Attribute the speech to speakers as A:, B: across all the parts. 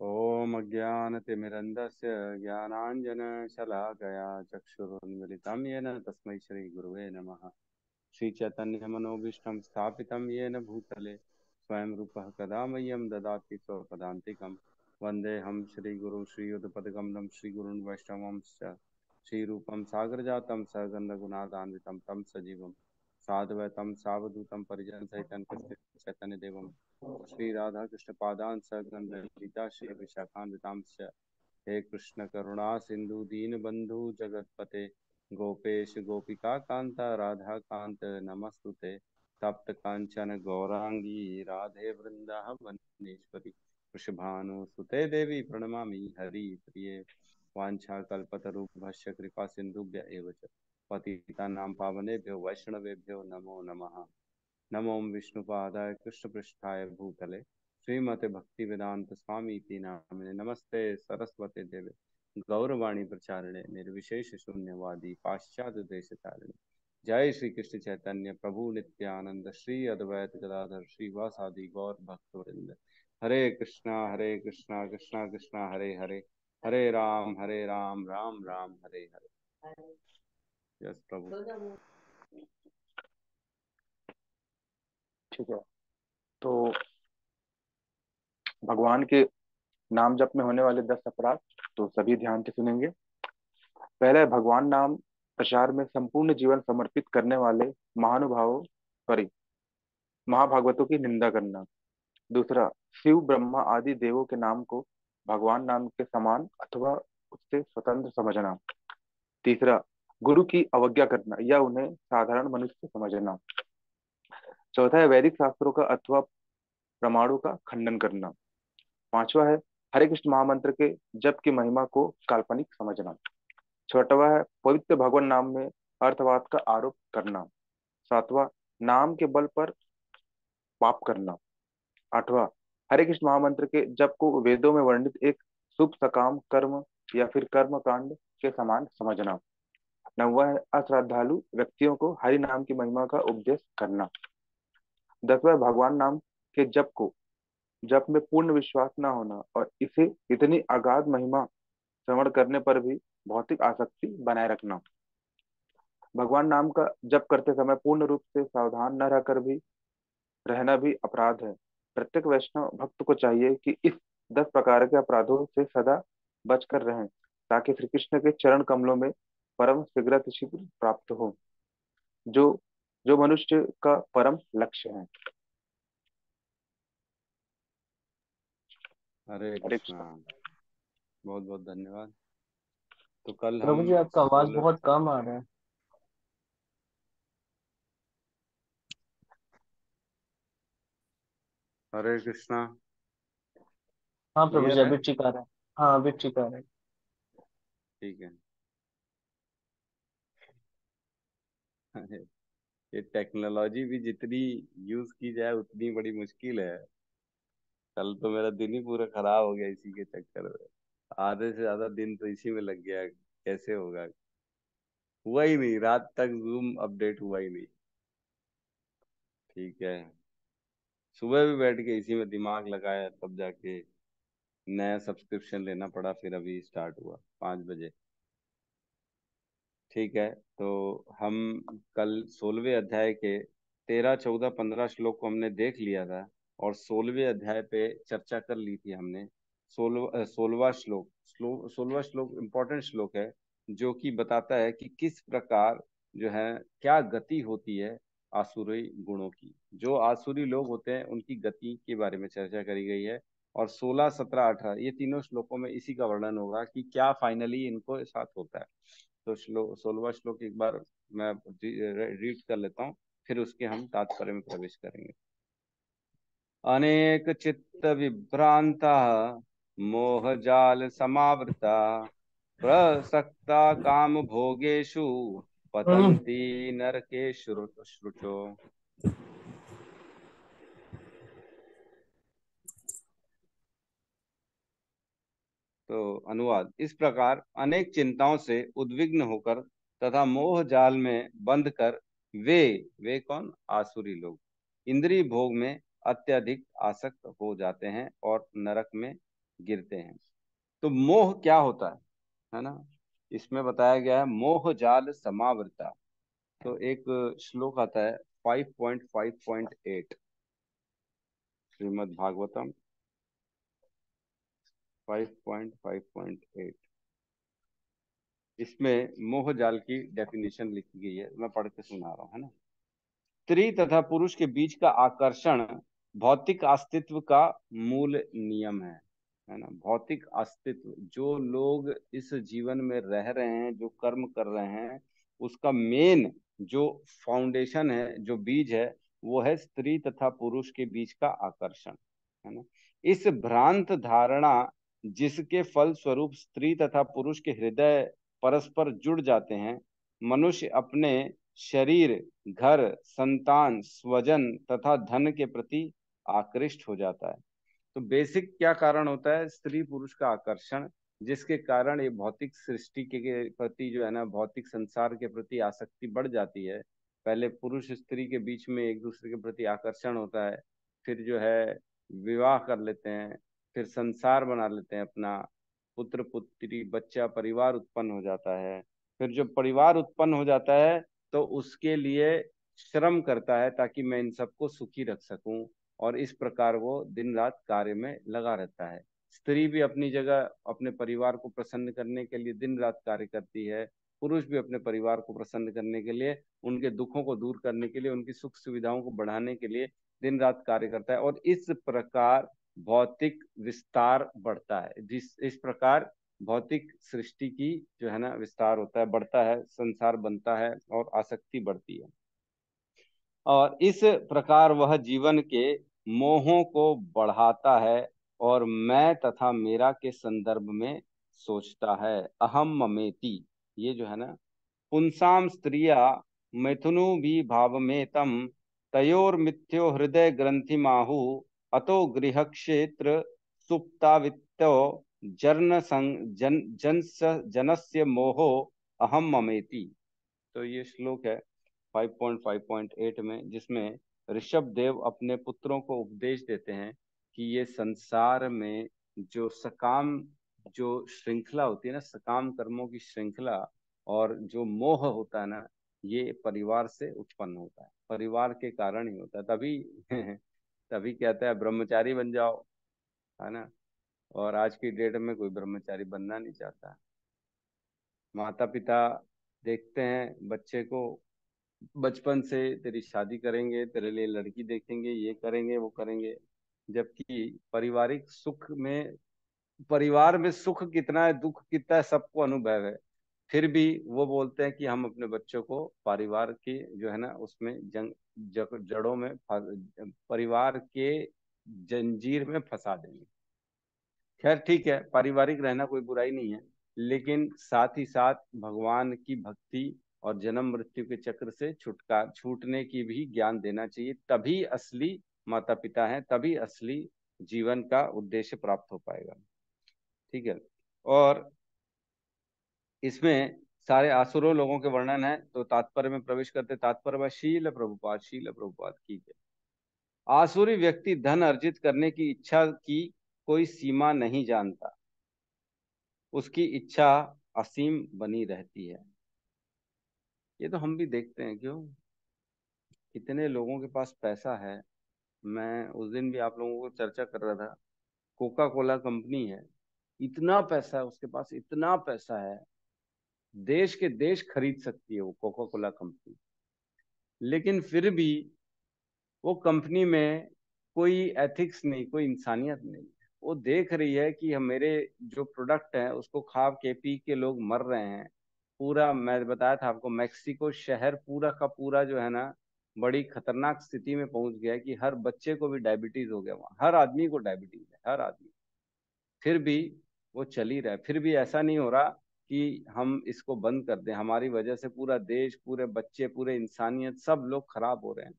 A: ॐ अज्ञानतिमिरन्धस्य ज्ञानाञ्जनशलाकया चक्षुरुन्मिलितं येन तस्मै श्रीगुरुवे नमः। श्रीचैतन्यमनोभीष्टं स्थापितं येन भूतले स्वयं रूपः कदा मह्यं ददाति स्वपदान्तिकं। वन्देऽहं श्रीगुरुं श्रीयुतपदकमलं श्रीगुरून् वैष्णवांश्च श्रीरूपं सागरजातं सगन्धगुणादान्वितं तं सजीवं साद्वैतं सावधूतं परिजनसहितं चैतन्यदेवं श्री राधा कृष्ण पादान सगन ललिता श्री विशाखान्वितांश्च हे कृष्ण करुणा सिंधु दीन बंधु जगतपते गोपेश गोपिका कांता राधा कांत नमस्तुते तप्त कांचन गौरांगी राधे वृंदावनेश्वरी वृषभानुसुते देवी प्रणमामि हरि प्रिये वाञ्छाकल्पतरुभ्यश्च कृपा सिन्धुभ्य एव च पतितानां पावनेभ्यो वैष्णवेभ्यो नमो नमः। नमो विष्णुपादाय कृष्णपृष्ठाय भूतले श्रीमते भक्तिवेदांत स्वामी इति नामिने नमस्ते सरस्वते देवे गौरवाणी प्रचारिणे निर्विशेष शून्यवादी पाश्चात्य देशतारिणे। जय श्री कृष्ण चैतन्य प्रभु नित्यानंद श्री अद्वैत गदाधर श्रीवासादि गौर भक्तवृंद। हरे कृष्णा कृष्णा कृष्णा हरे हरे हरे राम राम राम हरे हरे। यस प्रभु।
B: ठीक है। तो भगवान के नाम जप में होने वाले 10 अपराध तो सभी ध्यान से सुनेंगे। पहला है भगवान नाम प्रचार में संपूर्ण जीवन समर्पित करने वाले महानुभावों सॉरी महाभागवतों की निंदा करना। दूसरा, शिव ब्रह्मा आदि देवों के नाम को भगवान नाम के समान अथवा उससे स्वतंत्र समझना। तीसरा, गुरु की अवज्ञा करना या उन्हें साधारण मनुष्य समझना। चौथा है वैदिक शास्त्रों का अथवा प्रमाणों का खंडन करना। पांचवा है हरे कृष्ण महामंत्र के जप की महिमा को काल्पनिक समझना। छठवा है पवित्र भगवान नाम में अर्थवाद का आरोप करना। सातवां, नाम के बल पर पाप करना। आठवां, हरे कृष्ण महामंत्र के जप को वेदों में वर्णित एक शुभ सकाम कर्म या फिर कर्म कांड के समान समझना। नौवा है अश्रद्धालु व्यक्तियों को हरि नाम की महिमा का उपदेश करना। 10वां, भगवान नाम के जप में पूर्ण विश्वास न होना और इसे इतनी अगाध महिमा श्रवण करने पर भी भौतिक आसक्ति बनाए रखना। भगवान नाम का जप करते समय पूर्ण रूप से सावधान न रहकर भी रहना भी अपराध है। प्रत्येक वैष्णव भक्त को चाहिए कि इस 10 प्रकार के अपराधों से सदा बचकर रहें ताकि श्री कृष्ण के चरण कमलों में परम शीघ्र प्राप्त हो, जो जो मनुष्य का परम लक्ष्य है।
A: हरे
B: हरे
A: कृष्णा।
B: कृष्ण।
A: बहुत बहुत धन्यवाद। तो कल हम
C: प्रभु जी आपका आवाज
A: 16।
C: बहुत कम आ रहा है।
A: हरे कृष्णा।
C: हाँ प्रभु जी
A: क्लियर है?
C: अभी ठीक आ रहा है। हाँ अभी ठीक आ रहा है।
A: ठीक है। अरे, ये टेक्नोलॉजी भी जितनी यूज की जाए उतनी बड़ी मुश्किल है। कल तो मेरा दिन ही पूरा खराब हो गया इसी के चक्कर में। आधे से ज्यादा दिन तो इसी में लग गया। कैसे होगा? हुआ ही नहीं, रात तक जूम अपडेट हुआ ही नहीं। ठीक है। सुबह भी बैठ के इसी में दिमाग लगाया तब जाके नया सब्सक्रिप्शन लेना पड़ा, फिर अभी स्टार्ट हुआ 5 बजे। ठीक है। तो हम कल 16वें अध्याय के 13, 14, 15 श्लोक को हमने देख लिया था। और 16वें अध्याय पे चर्चा कर ली थी हमने। 16वां श्लोक इम्पोर्टेंट श्लोक है, जो कि बताता है कि किस प्रकार जो है क्या गति होती है आसुरी गुणों की। जो आसुरी लोग होते हैं उनकी गति के बारे में चर्चा करी गई है। और 16, 17, 18 ये तीनों श्लोकों में इसी का वर्णन होगा कि क्या फाइनली इनको साथ होता है। तो 16वां श्लोक एक बार मैं रीड कर लेता हूँ, फिर उसके हम तात्पर्य में प्रवेश करेंगे। अनेक चित्त विभ्रांता मोह जाल समावृता प्रसक्ता काम भोगेशु पतंती नरके श्रुचो। तो अनुवाद इस प्रकार अनेक चिंताओं से उद्विग्न होकर तथा मोह जाल में बंध कर वे वे कौन? आसुरी लोग इंद्रिय भोग में अत्यधिक आसक्त हो जाते हैं और नरक में गिरते हैं। तो मोह क्या होता है ना, इसमें बताया गया है, मोह जाल समावृता। तो एक श्लोक आता है 5.5.8, श्रीमद् भागवतम 5.5.8। इसमें मोह जाल की डेफिनेशन लिखी गई है, मैं पढ़ के सुना रहा हूँ, है ना। स्त्री तथा पुरुष के बीच का आकर्षण भौतिक अस्तित्व का मूल नियम है ना। भौतिक अस्तित्व, जो लोग इस जीवन में रह रहे हैं, जो कर्म कर रहे हैं, उसका मेन जो फाउंडेशन है, जो बीज है, वो है स्त्री तथा पुरुष के बीच का आकर्षण, है ना। इस भ्रांत धारणा जिसके फल स्वरूप स्त्री तथा पुरुष के हृदय परस्पर जुड़ जाते हैं, मनुष्य अपने शरीर, घर, संतान, स्वजन तथा धन के प्रति आकृष्ट हो जाता है। तो बेसिक क्या कारण होता है, स्त्री पुरुष का आकर्षण, जिसके कारण ये भौतिक सृष्टि के प्रति जो है ना, भौतिक संसार के प्रति आसक्ति बढ़ जाती है। पहले पुरुष स्त्री के बीच में एक दूसरे के प्रति आकर्षण होता है, फिर जो है विवाह कर लेते हैं, फिर संसार बना लेते हैं अपना, पुत्र पुत्री बच्चा परिवार उत्पन्न हो जाता है। फिर जो परिवार उत्पन्न हो जाता है तो उसके लिए श्रम करता है ताकि मैं इन सबको सुखी रख सकूं, और इस प्रकार वो दिन रात कार्य में लगा रहता है। स्त्री भी अपनी जगह अपने परिवार को प्रसन्न करने के लिए दिन रात कार्य करती है, पुरुष भी अपने परिवार को प्रसन्न करने के लिए, उनके दुखों को दूर करने के लिए, उनकी सुख सुविधाओं को बढ़ाने के लिए दिन रात कार्य करता है, और इस प्रकार भौतिक विस्तार बढ़ता है। जिस इस प्रकार भौतिक सृष्टि की जो है ना विस्तार होता है, बढ़ता है, संसार बनता है और आसक्ति बढ़ती है। और इस प्रकार वह जीवन के मोहों को बढ़ाता है और मैं तथा मेरा के संदर्भ में सोचता है। अहम ममेति, ये जो है ना, पुंसाम स्त्रिया मैथुनु भी भाव में तम तयोर मिथ्यो हृदय ग्रंथि माहु अतो गृह क्षेत्र सुप्तावित्तो जन जनस्य मोहो अहम ममेति। तो ये श्लोक है 5.5.8 में, जिसमें ऋषभ देव अपने पुत्रों को उपदेश देते हैं कि ये संसार में जो सकाम, जो श्रृंखला होती है ना, सकाम कर्मों की श्रृंखला, और जो मोह होता है ना, ये परिवार से उत्पन्न होता है, परिवार के कारण ही होता है। तभी तभी कहता है ब्रह्मचारी बन जाओ, है ना। और आज की डेट में कोई ब्रह्मचारी बनना नहीं चाहता। माता पिता देखते हैं बच्चे को, बचपन से तेरी शादी करेंगे, तेरे लिए लड़की देखेंगे, ये करेंगे वो करेंगे, जबकि पारिवारिक सुख में, परिवार में सुख कितना है, दुख कितना है, सबको अनुभव है। फिर भी वो बोलते हैं कि हम अपने बच्चों को परिवार की जो है ना उसमें जड़ों में परिवार के जंजीर में फंसा देंगे। खैर ठीक है, पारिवारिक रहना कोई बुराई नहीं है, लेकिन साथ ही साथ भगवान की भक्ति और जन्म मृत्यु के चक्र से छूटने की भी ज्ञान देना चाहिए। तभी असली माता पिता हैं, तभी असली जीवन का उद्देश्य प्राप्त हो पाएगा। ठीक है। और इसमें सारे आसुरों लोगों के वर्णन है, तो तात्पर्य में प्रवेश करते, तात्पर्य में शील प्रभुपाद की है। आसुरी व्यक्ति धन अर्जित करने की इच्छा की कोई सीमा नहीं जानता, उसकी इच्छा असीम बनी रहती है। ये तो हम भी देखते हैं, क्यों, कितने लोगों के पास पैसा है। मैं उस दिन भी आप लोगों को चर्चा कर रहा था, कोका कोला कंपनी है, इतना पैसा है उसके पास, इतना पैसा है, देश के देश खरीद सकती है वो कोका कोला कंपनी, लेकिन फिर भी वो कंपनी में कोई एथिक्स नहीं, कोई इंसानियत नहीं। वो देख रही है कि हम, मेरे जो प्रोडक्ट है उसको खा के पी के लोग मर रहे हैं। पूरा, मैं बताया था आपको, मैक्सिको शहर पूरा का पूरा जो है ना बड़ी खतरनाक स्थिति में पहुंच गया है कि हर बच्चे को भी डायबिटीज हो गया वहाँ, हर आदमी को डायबिटीज है, हर आदमी। फिर भी वो चल ही रहा है, फिर भी ऐसा नहीं हो रहा कि हम इसको बंद कर दें। हमारी वजह से पूरा देश, पूरे बच्चे, पूरे इंसानियत, सब लोग खराब हो रहे हैं।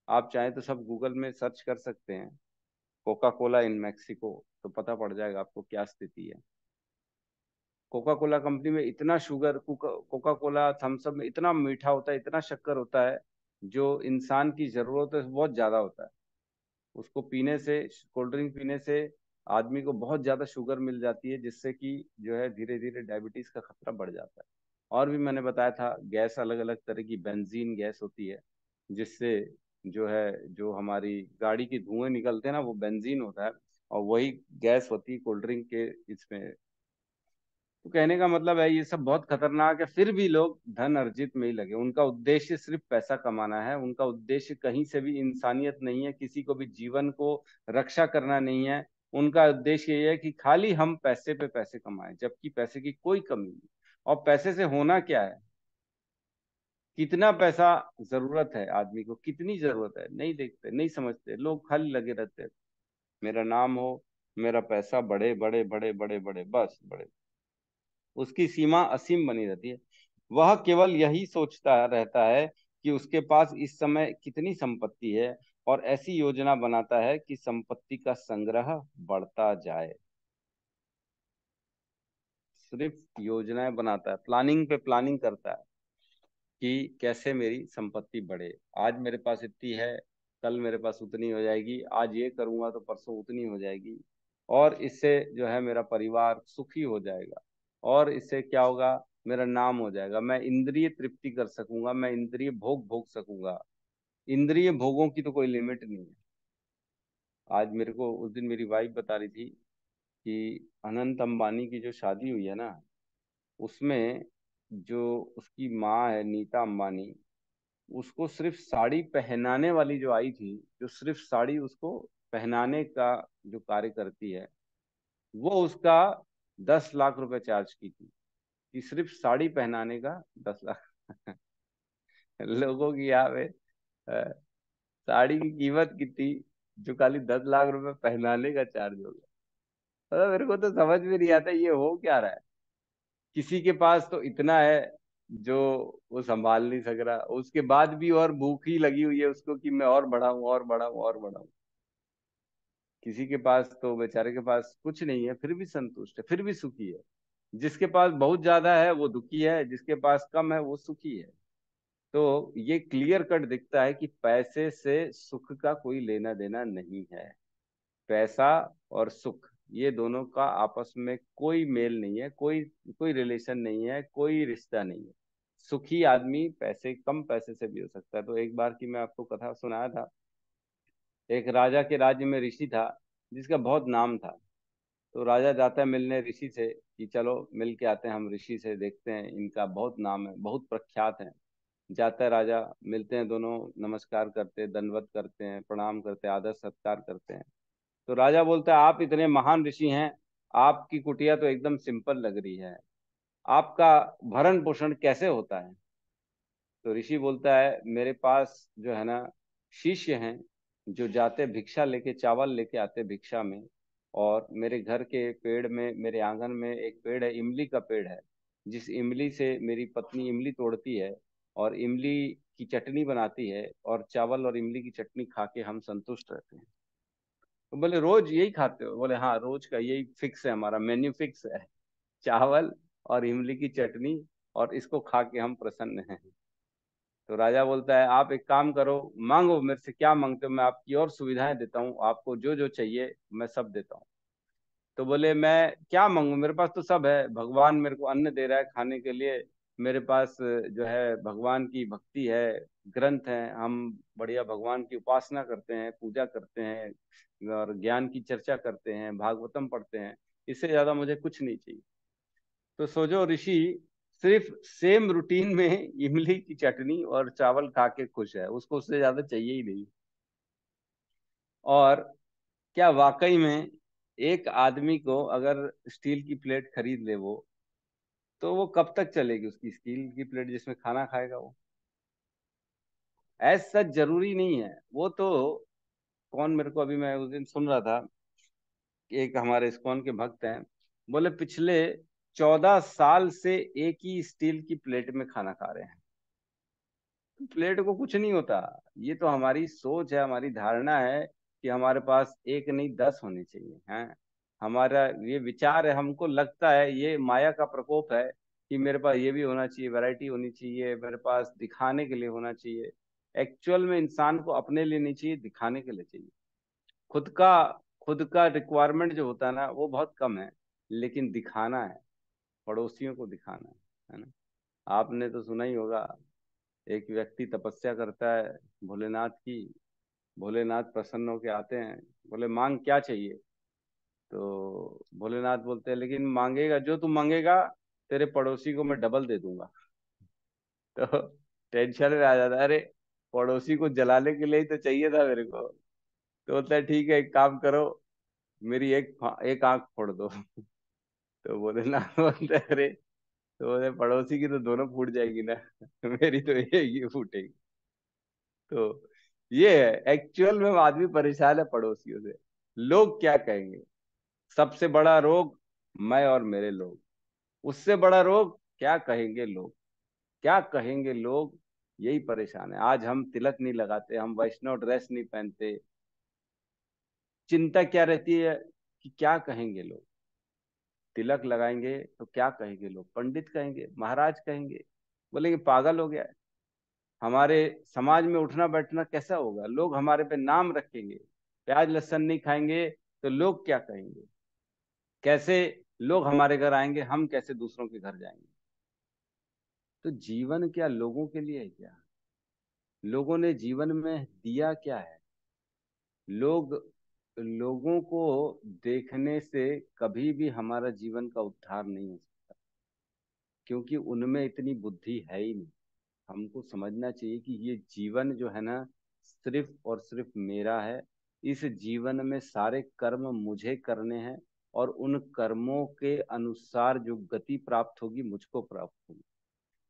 A: आप चाहें तो सब गूगल में सर्च कर सकते हैं, कोका कोला इन मैक्सिको, तो पता पड़ जाएगा आपको क्या स्थिति है। कोका कोला कंपनी में इतना शुगर, कोका कोला थम्सअप में इतना मीठा होता है, इतना शक्कर होता है, जो इंसान की जरूरत है बहुत ज्यादा होता है। उसको पीने से, कोल्ड ड्रिंक पीने से आदमी को बहुत ज्यादा शुगर मिल जाती है, जिससे कि जो है धीरे धीरे डायबिटीज का खतरा बढ़ जाता है। और भी मैंने बताया था, गैस अलग अलग तरह की बेंजीन गैस होती है, जिससे जो है जो हमारी गाड़ी के धुएं निकलते हैं ना, वो बेंजीन होता है, और वही गैस होती है कोल्ड ड्रिंक के इसमें। तो कहने का मतलब है ये सब बहुत खतरनाक है, फिर भी लोग धन अर्जित में ही लगे। उनका उद्देश्य सिर्फ पैसा कमाना है, उनका उद्देश्य कहीं से भी इंसानियत नहीं है, किसी को भी जीवन को रक्षा करना नहीं है। उनका उद्देश्य ये है कि खाली हम पैसे पे पैसे कमाएं, जबकि पैसे की कोई कमी नहीं। और पैसे से होना क्या है, कितना पैसा जरूरत है आदमी को, कितनी जरूरत है, नहीं देखते, नहीं समझते लोग, खाली लगे रहते हैं मेरा नाम हो, मेरा पैसा बढ़े बढ़े बढ़े बढ़े बढ़े, बस बढ़े। उसकी सीमा असीम बनी रहती है। वह केवल यही सोचता रहता है कि उसके पास इस समय कितनी संपत्ति है, और ऐसी योजना बनाता है कि संपत्ति का संग्रह बढ़ता जाए। सिर्फ योजनाएं बनाता है, प्लानिंग पे प्लानिंग करता है कि कैसे मेरी संपत्ति बढ़े। आज मेरे पास इतनी है, कल मेरे पास उतनी हो जाएगी, आज ये करूंगा तो परसों उतनी हो जाएगी, और इससे जो है मेरा परिवार सुखी हो जाएगा, और इससे क्या होगा, मेरा नाम हो जाएगा, मैं इंद्रिय तृप्ति कर सकूंगा, मैं इंद्रिय भोग भोग सकूंगा। इंद्रिय भोगों की तो कोई लिमिट नहीं है। आज मेरे को उस दिन मेरी वाइफ बता रही थी कि अनंत अंबानी की जो शादी हुई है ना, उसमें जो उसकी माँ है नीता अंबानी, उसको सिर्फ साड़ी पहनाने वाली जो आई थी, जो सिर्फ साड़ी उसको पहनाने का जो कार्य करती है, वो उसका 10 लाख रुपए चार्ज की थी, कि सिर्फ साड़ी पहनाने का 10 लाख। लोगों की यहाँ पे अ, साड़ी की कीमत कितनी, जो खाली 10 लाख रुपए पहनाने का चार्ज होगा। मतलब मेरे को तो समझ में नहीं आता ये हो क्या रहा है। किसी के पास तो इतना है जो वो संभाल नहीं सक रहा, उसके बाद भी और भूख ही लगी हुई है उसको कि मैं और बढ़ाऊं और बढ़ाऊं और बढ़ाऊं। किसी के पास तो बेचारे के पास कुछ नहीं है, फिर भी संतुष्ट है, फिर भी सुखी है। जिसके पास बहुत ज्यादा है वो दुखी है, जिसके पास कम है वो सुखी है। तो ये क्लियर कट दिखता है कि पैसे से सुख का कोई लेना देना नहीं है। पैसा और सुख, ये दोनों का आपस में कोई मेल नहीं है, कोई कोई रिलेशन नहीं है, कोई रिश्ता नहीं है। सुखी आदमी पैसे, कम पैसे से भी हो सकता है। तो एक बार की मैं आपको कथा सुनाया था, एक राजा के राज्य में ऋषि था, जिसका बहुत नाम था। तो राजा जाता है मिलने ऋषि से, कि चलो मिल के आते हैं हम ऋषि से, देखते हैं, इनका बहुत नाम है, बहुत प्रख्यात है। जाता है राजा, मिलते हैं दोनों, नमस्कार करते हैं, दंडवत करते हैं, प्रणाम करते हैं, आदर सत्कार करते हैं। तो राजा बोलता है, आप इतने महान ऋषि हैं, आपकी कुटिया तो एकदम सिंपल लग रही है, आपका भरण पोषण कैसे होता है? तो ऋषि बोलता है, मेरे पास जो है ना शिष्य हैं, जो जाते भिक्षा लेके, चावल लेके आते भिक्षा में। और मेरे घर के पेड़ में, मेरे आंगन में एक पेड़ है, इमली का पेड़ है, जिस इमली से मेरी पत्नी इमली तोड़ती है और इमली की चटनी बनाती है, और चावल और इमली की चटनी खा के हम संतुष्ट रहते हैं। तो बोले, रोज यही खाते हो? बोले, हाँ, रोज का यही फिक्स है, हमारा मेन्यू फिक्स है, चावल और इमली की चटनी, और इसको खा के हम प्रसन्न हैं। तो राजा बोलता है, आप एक काम करो, मांगो, मेरे से क्या मांगते हो, मैं आपकी और सुविधाएं देता हूँ, आपको जो जो चाहिए मैं सब देता हूँ। तो बोले, मैं क्या मांगू, मेरे पास तो सब है, भगवान मेरे को अन्न दे रहा है खाने के लिए, मेरे पास जो है भगवान की भक्ति है, ग्रंथ है, हम बढ़िया भगवान की उपासना करते हैं, पूजा करते हैं, और ज्ञान की चर्चा करते हैं, भागवतम पढ़ते हैं, इससे ज्यादा मुझे कुछ नहीं चाहिए। तो सोचो, ऋषि सिर्फ सेम रूटीन में इमली की चटनी और चावल खा के खुश है, उसको उससे ज्यादा चाहिए ही नहीं। और क्या वाकई में एक आदमी को अगर स्टील की प्लेट खरीद ले वो, तो वो कब तक चलेगी उसकी स्टील की प्लेट जिसमें खाना खाएगा वो? ऐसा सच जरूरी नहीं है वो तो। कौन, मेरे को अभी मैं उस दिन सुन रहा था, एक हमारे इस्कॉन के भक्त हैं, बोले पिछले 14 साल से एक ही स्टील की प्लेट में खाना खा रहे हैं। प्लेट को कुछ नहीं होता। ये तो हमारी सोच है, हमारी धारणा है कि हमारे पास एक नहीं 10 होने चाहिए हैं। हमारा ये विचार है, हमको लगता है, ये माया का प्रकोप है कि मेरे पास ये भी होना चाहिए, वैरायटी होनी चाहिए, मेरे पास दिखाने के लिए होना चाहिए। एक्चुअल में इंसान को अपने लिए नहीं चाहिए, दिखाने के लिए चाहिए। खुद का खुद का रिक्वायरमेंट जो होता है ना वो बहुत कम है, लेकिन दिखाना है, पड़ोसियों को दिखाना है ना। आपने तो सुना ही होगा, एक व्यक्ति तपस्या करता है भोलेनाथ की, भोलेनाथ प्रसन्न होके आते हैं, बोले मांग क्या चाहिए। तो भोलेनाथ बोलते हैं लेकिन मांगेगा, जो तू मांगेगा तेरे पड़ोसी को मैं डबल दे दूंगा। तो टेंशन में आ जाता है, अरे पड़ोसी को जलाने के लिए ही तो चाहिए था मेरे को। तो बोलता है ठीक है, एक काम करो, मेरी एक आंख फोड़ दो। तो भोलेनाथ बोलते हैं अरे, तो बोले पड़ोसी की तो दोनों फूट जाएगी ना। मेरी तो एक ही फूटेगी। तो ये है एक्चुअल में, आदमी परेशान है पड़ोसियों से, लोग क्या कहेंगे। सबसे बड़ा रोग मैं और मेरे लोग, उससे बड़ा रोग क्या कहेंगे लोग, क्या कहेंगे लोग, यही परेशान है। आज हम तिलक नहीं लगाते, हम वैष्णव ड्रेस नहीं पहनते, चिंता क्या रहती है कि क्या कहेंगे लोग। तिलक लगाएंगे तो क्या कहेंगे लोग, पंडित कहेंगे, महाराज कहेंगे, बोलेंगे पागल हो गया है। हमारे समाज में उठना बैठना कैसा होगा, लोग हमारे पे नाम रखेंगे। प्याज लहसुन नहीं खाएंगे तो लोग क्या कहेंगे, कैसे लोग हमारे घर आएंगे, हम कैसे दूसरों के घर जाएंगे। तो जीवन क्या लोगों के लिए है क्या, लोगों ने जीवन में दिया क्या है। लोग, लोगों को देखने से कभी भी हमारा जीवन का उद्धार नहीं हो सकता, क्योंकि उनमें इतनी बुद्धि है ही नहीं। हमको समझना चाहिए कि ये जीवन जो है ना सिर्फ और सिर्फ मेरा है। इस जीवन में सारे कर्म मुझे करने हैं, और उन कर्मों के अनुसार जो गति प्राप्त होगी मुझको प्राप्त होगी।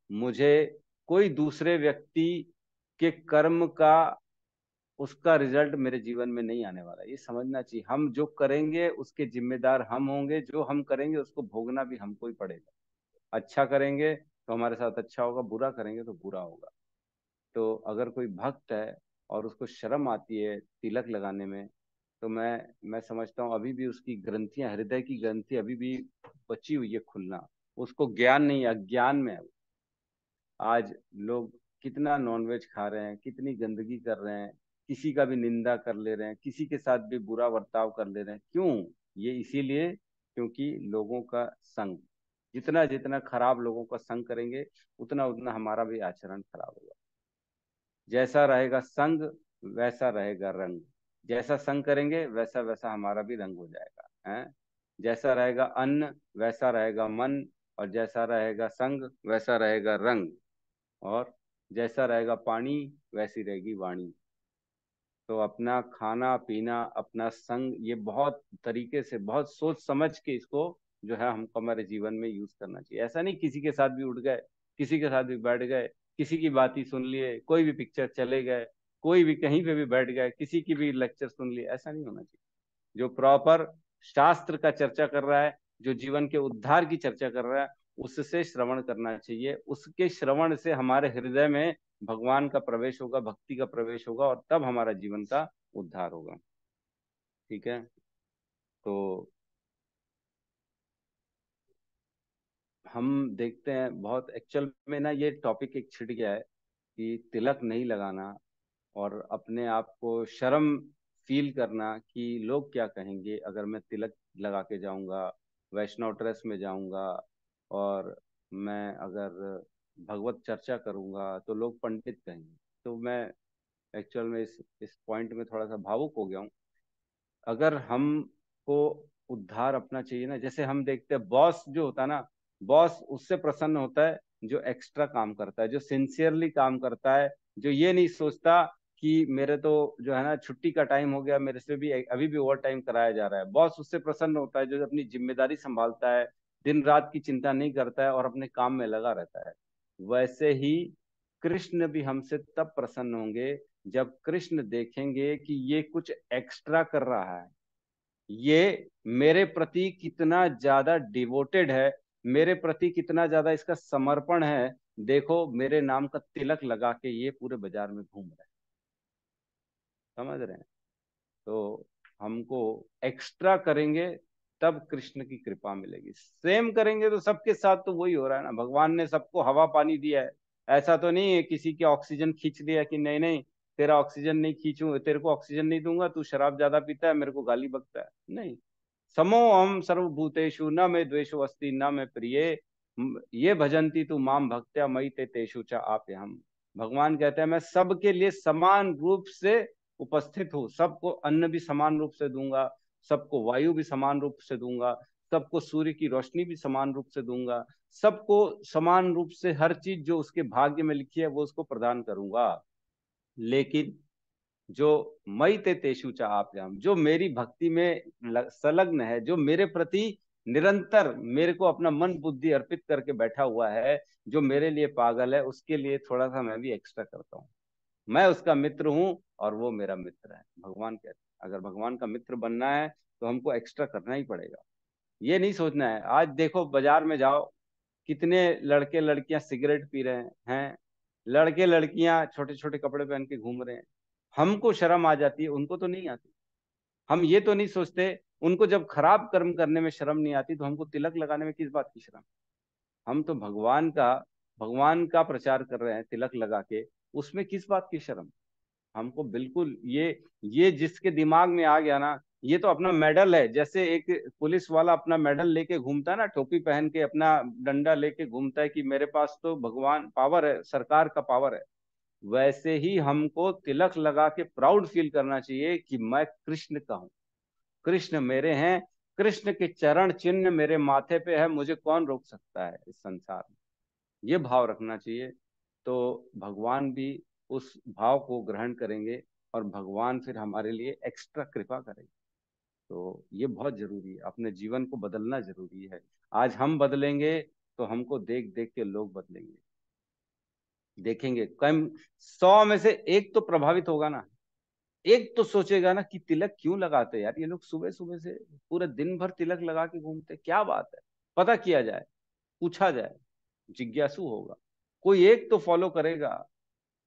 A: मुझे कोई दूसरे व्यक्ति के कर्म का, उसका रिजल्ट मेरे जीवन में नहीं आने वाला, ये समझना चाहिए। हम जो करेंगे उसके जिम्मेदार हम होंगे, जो हम करेंगे उसको भोगना भी हमको ही पड़ेगा। अच्छा करेंगे तो हमारे साथ अच्छा होगा, बुरा करेंगे तो बुरा होगा। तो अगर कोई भक्त है और उसको शर्म आती है तिलक लगाने में, तो मैं समझता हूँ अभी भी उसकी ग्रंथियां, हृदय की ग्रंथि अभी भी बची हुई है खुलना, उसको ज्ञान नहीं, अज्ञान में है। आज लोग कितना नॉनवेज खा रहे हैं, कितनी गंदगी कर रहे हैं, किसी का भी निंदा कर ले रहे हैं, किसी के साथ भी बुरा बर्ताव कर ले रहे हैं। क्यों? ये इसीलिए क्योंकि लोगों का संग, जितना जितना खराब लोगों का संग करेंगे उतना उतना हमारा भी आचरण खराब होगा। जैसा रहेगा संग वैसा रहेगा रंग, जैसा संग करेंगे वैसा वैसा हमारा भी रंग हो जाएगा है। जैसा रहेगा अन्न वैसा रहेगा मन, और जैसा रहेगा संग वैसा रहेगा रंग, और जैसा रहेगा पानी वैसी रहेगी वाणी। तो अपना खाना पीना, अपना संग, ये बहुत तरीके से, बहुत सोच समझ के इसको जो है हमको हमारे जीवन में यूज करना चाहिए। ऐसा नहीं किसी के साथ भी उठ गए, किसी के साथ भी बैठ गए, किसी की बात ही सुन लिए, कोई भी पिक्चर चले गए, कोई भी कहीं पे भी बैठ गए, किसी की भी लेक्चर सुन लिए, ऐसा नहीं होना चाहिए। जो प्रॉपर शास्त्र का चर्चा कर रहा है, जो जीवन के उद्धार की चर्चा कर रहा है, उससे श्रवण करना चाहिए। उसके श्रवण से हमारे हृदय में भगवान का प्रवेश होगा, भक्ति का प्रवेश होगा, और तब हमारा जीवन का उद्धार होगा। ठीक है। तो हम देखते हैं बहुत एक्चुअल में ना, ये टॉपिक एक छिड़ गया है कि तिलक नहीं लगाना, और अपने आप को शर्म फील करना कि लोग क्या कहेंगे अगर मैं तिलक लगा के जाऊंगा, वैष्णव ड्रेस में जाऊंगा, और मैं अगर भगवत चर्चा करूंगा तो लोग पंडित कहेंगे। तो मैं एक्चुअल में इस पॉइंट में थोड़ा सा भावुक हो गया हूँ। अगर हमको उद्धार अपना चाहिए ना, जैसे हम देखते हैं बॉस जो होता है ना, बॉस उससे प्रसन्न होता है जो एक्स्ट्रा काम करता है, जो सिंसियरली काम करता है, जो ये नहीं सोचता कि मेरे तो जो है ना छुट्टी का टाइम हो गया, मेरे से भी अभी भी ओवर टाइम कराया जा रहा है। बॉस उससे प्रसन्न होता है जो अपनी जिम्मेदारी संभालता है, दिन रात की चिंता नहीं करता है और अपने काम में लगा रहता है। वैसे ही कृष्ण भी हमसे तब प्रसन्न होंगे जब कृष्ण देखेंगे कि ये कुछ एक्स्ट्रा कर रहा है, ये मेरे प्रति कितना ज्यादा डिवोटेड है, मेरे प्रति कितना ज्यादा इसका समर्पण है। देखो मेरे नाम का तिलक लगा के ये पूरे बाजार में घूम रहा है। समझ रहे हैं? तो हमको एक्स्ट्रा करेंगे तब कृष्ण की कृपा मिलेगी। सेम करेंगे तो सबके साथ तो वही हो रहा है ना, भगवान ने सबको हवा पानी दिया है। ऐसा तो नहीं है किसी की ऑक्सीजन खींच लिया कि नहीं नहीं तेरा ऑक्सीजन नहीं खींचूं, तेरे को ऑक्सीजन नहीं दूंगा, तू शराब ज्यादा पीता है, मेरे को गाली बकता है, नहीं। समो हम सर्वभूतेषु न मे द्वेषो अस्ति न मे प्रिये, ये भजंती तू माम भक्त्या मयि ते तेषु च आप्यहम्। भगवान कहते हैं मैं सबके लिए समान रूप से उपस्थित हूँ, सबको अन्न भी समान रूप से दूंगा, सबको वायु भी समान रूप से दूंगा, सबको सूर्य की रोशनी भी समान रूप से दूंगा, सबको समान रूप से हर चीज जो उसके भाग्य में लिखी है वो उसको प्रदान करूंगा। लेकिन जो मई ते तेषु च आप्याम, जो मेरी भक्ति में संलग्न है, जो मेरे प्रति निरंतर मेरे को अपना मन बुद्धि अर्पित करके बैठा हुआ है, जो मेरे लिए पागल है, उसके लिए थोड़ा सा मैं भी एक्स्ट्रा करता हूँ। मैं उसका मित्र हूं और वो मेरा मित्र है। भगवान कहते हैं अगर भगवान का मित्र बनना है तो हमको एक्स्ट्रा करना ही पड़ेगा। ये नहीं सोचना है, आज देखो बाजार में जाओ, कितने लड़के लड़कियां सिगरेट पी रहे हैं, लड़के लड़कियां छोटे छोटे कपड़े पहन के घूम रहे हैं। हमको शर्म आ जाती है, उनको तो नहीं आती। हम ये तो नहीं सोचते, उनको जब खराब कर्म करने में शर्म नहीं आती तो हमको तिलक लगाने में किस बात की शर्म। हम तो भगवान का प्रचार कर रहे हैं तिलक लगा के, उसमें किस बात की शर्म। हमको बिल्कुल ये जिसके दिमाग में आ गया ना, ये तो अपना मेडल है, जैसे एक पुलिस वाला अपना मेडल लेके घूमता है ना, टोपी पहन के अपना डंडा लेके घूमता है कि मेरे पास तो भगवान पावर है, सरकार का पावर है। वैसे ही हमको तिलक लगा के प्राउड फील करना चाहिए कि मैं कृष्ण का हूँ, कृष्ण मेरे हैं, कृष्ण के चरण चिन्ह मेरे माथे पे है, मुझे कौन रोक सकता है इस संसार में। ये भाव रखना चाहिए, तो भगवान भी उस भाव को ग्रहण करेंगे और भगवान फिर हमारे लिए एक्स्ट्रा कृपा करेंगे। तो ये बहुत जरूरी है, अपने जीवन को बदलना जरूरी है। आज हम बदलेंगे तो हमको देख देख के लोग बदलेंगे, देखेंगे कम 100 में से एक तो प्रभावित होगा ना, एक तो सोचेगा ना कि तिलक क्यों लगाते हैं यार ये लोग, सुबह सुबह से पूरे दिन भर तिलक लगा के घूमते, क्या बात है। पता किया जाए, पूछा जाए, जिज्ञासु होगा, कोई एक तो फॉलो करेगा,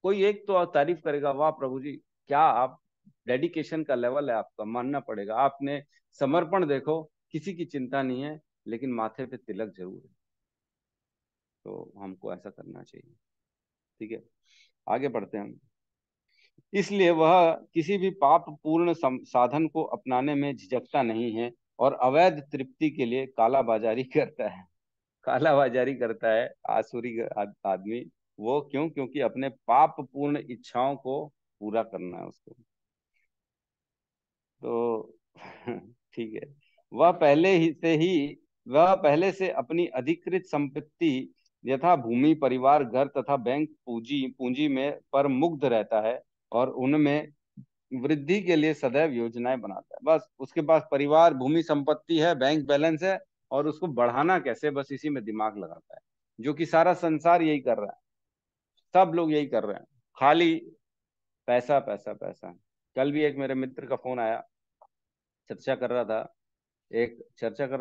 A: कोई एक तो तारीफ करेगा, वाह प्रभु जी क्या आप, डेडिकेशन का लेवल है आपका, मानना पड़ेगा। आपने समर्पण देखो, किसी की चिंता नहीं है लेकिन माथे पे तिलक जरूर है। तो हमको ऐसा करना चाहिए। ठीक है, आगे बढ़ते हैं हम। इसलिए वह किसी भी पाप पूर्ण साधन को अपनाने में झिझकता नहीं है और अवैध तृप्ति के लिए कालाबाजारी करता है। कालाबाजारी करता है आसुरी आदमी। वो क्यों? क्योंकि अपने पाप पूर्ण इच्छाओं को पूरा करना है उसको। तो ठीक है, वह पहले ही से ही वह पहले से अपनी अधिकृत संपत्ति यथा भूमि परिवार घर तथा बैंक पूंजी पूंजी में पर मुग्ध रहता है और उनमें वृद्धि के लिए सदैव योजनाएं बनाता है। बस उसके पास परिवार भूमि संपत्ति है, बैंक बैलेंस है, और उसको बढ़ाना कैसे, बस इसी में दिमाग लगाता है। जो कि सारा संसार यही कर रहा है, सब लोग यही कर रहे हैं, खाली पैसा पैसा पैसा। कल भी एक मेरे मित्र का फोन आया, चर्चा कर रहा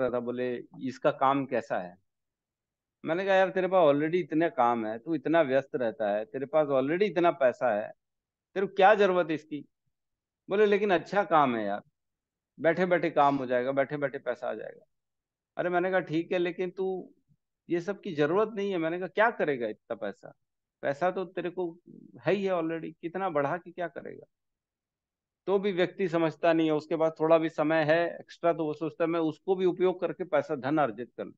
A: था, बोले इसका काम कैसा है। मैंने कहा यार तेरे पास ऑलरेडी इतने काम है, तू इतना व्यस्त रहता है, तेरे पास ऑलरेडी इतना पैसा है, तेरे को क्या जरूरत है इसकी। बोले लेकिन अच्छा काम है यार, बैठे बैठे काम हो जाएगा, बैठे बैठे पैसा आ जाएगा। अरे मैंने कहा ठीक है, लेकिन तू ये सब की जरूरत नहीं है। मैंने कहा क्या करेगा इतना पैसा, पैसा तो तेरे को है ही है ऑलरेडी, कितना बढ़ा के क्या करेगा। तो भी व्यक्ति समझता नहीं है, उसके पास थोड़ा भी समय है एक्स्ट्रा तो वो सोचता है मैं उसको भी उपयोग करके पैसा धन अर्जित कर लूं।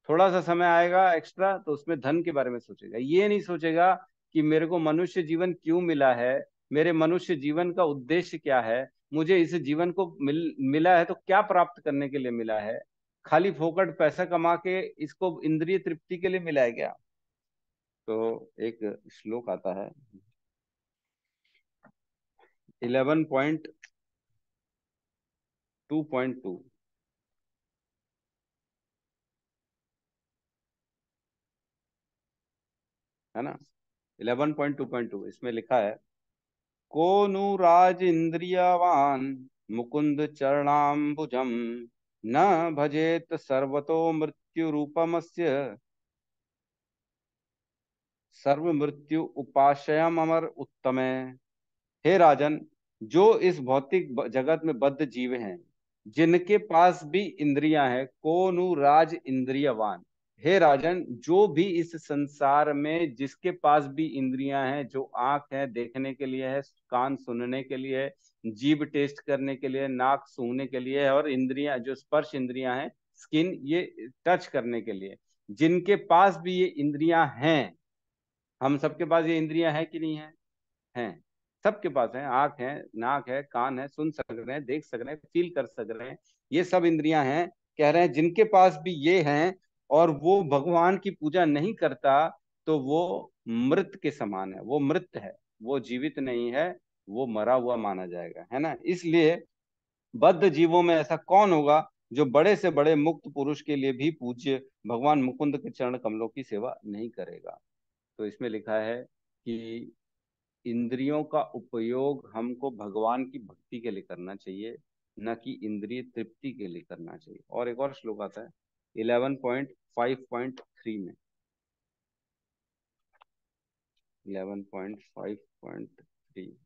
A: थोड़ा सा समय आएगा एक्स्ट्रा तो उसमें धन के बारे में सोचेगा, ये नहीं सोचेगा कि मेरे को मनुष्य जीवन क्यों मिला है, मेरे मनुष्य जीवन का उद्देश्य क्या है, मुझे इस जीवन को मिला है तो क्या प्राप्त करने के लिए मिला है। खाली फोकट पैसा कमा के इसको इंद्रिय तृप्ति के लिए मिला है क्या। तो एक श्लोक आता है 11.2.2, है ना। 11.2.2 इसमें लिखा है, को नु राज इंद्रियवान मुकुंद चरणाम्बुजम न भजेत सर्वतो मृत्यु रूपमस्य सर्व मृत्यु उपाशयम अमर उत्तमे। हे राजन, जो इस भौतिक जगत में बद्ध जीव हैं, जिनके पास भी इंद्रियां हैं, को नु राज इंद्रियवान, हे राजन, जो भी इस संसार में जिसके पास भी इंद्रियां हैं, जो आंख है देखने के लिए है, कान सुनने के लिए है, जीभ टेस्ट करने के लिए, नाक सूंघने के लिए है, और इंद्रियां जो स्पर्श इंद्रियां हैं, स्किन ये टच करने के लिए, जिनके पास भी ये इंद्रियां हैं, हम सबके पास ये इंद्रियां हैं कि नहीं है? हैं। सबके पास है, आंख है, नाक है, कान है, सुन सक रहे हैं, देख सक रहे हैं, फील कर सक रहे हैं, ये सब इंद्रियां हैं। कह रहे हैं जिनके पास भी ये हैं और वो भगवान की पूजा नहीं करता, तो वो मृत के समान है, वो मृत है, वो जीवित नहीं है, वो मरा हुआ माना जाएगा, है ना। इसलिए बद्ध जीवों में ऐसा कौन होगा जो बड़े से बड़े मुक्त पुरुष के लिए भी पूज्य भगवान मुकुंद के चरण कमलों की सेवा नहीं करेगा। तो इसमें लिखा है कि इंद्रियों का उपयोग हमको भगवान की भक्ति के लिए करना चाहिए, न कि इंद्रिय तृप्ति के लिए करना चाहिए। और एक और श्लोक आता है 11.5.3 में, 11.5.3,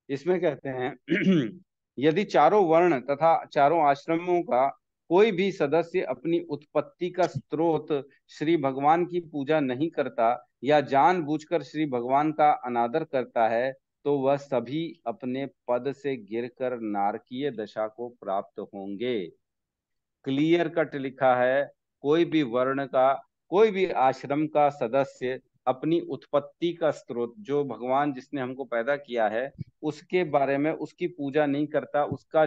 A: इसमें कहते हैं यदि चारों वर्ण तथा चारों आश्रमों का कोई भी सदस्य अपनी उत्पत्ति का स्रोत श्री भगवान की पूजा नहीं करता या जानबूझकर श्री भगवान का अनादर करता है, तो वह सभी अपने पद से गिरकर नारकीय दशा को प्राप्त होंगे। क्लियर कट लिखा है, कोई भी वर्ण का, कोई भी आश्रम का सदस्य अपनी उत्पत्ति का स्रोत, जो भगवान जिसने हमको पैदा किया है, उसके बारे में उसकी पूजा नहीं करता, उसका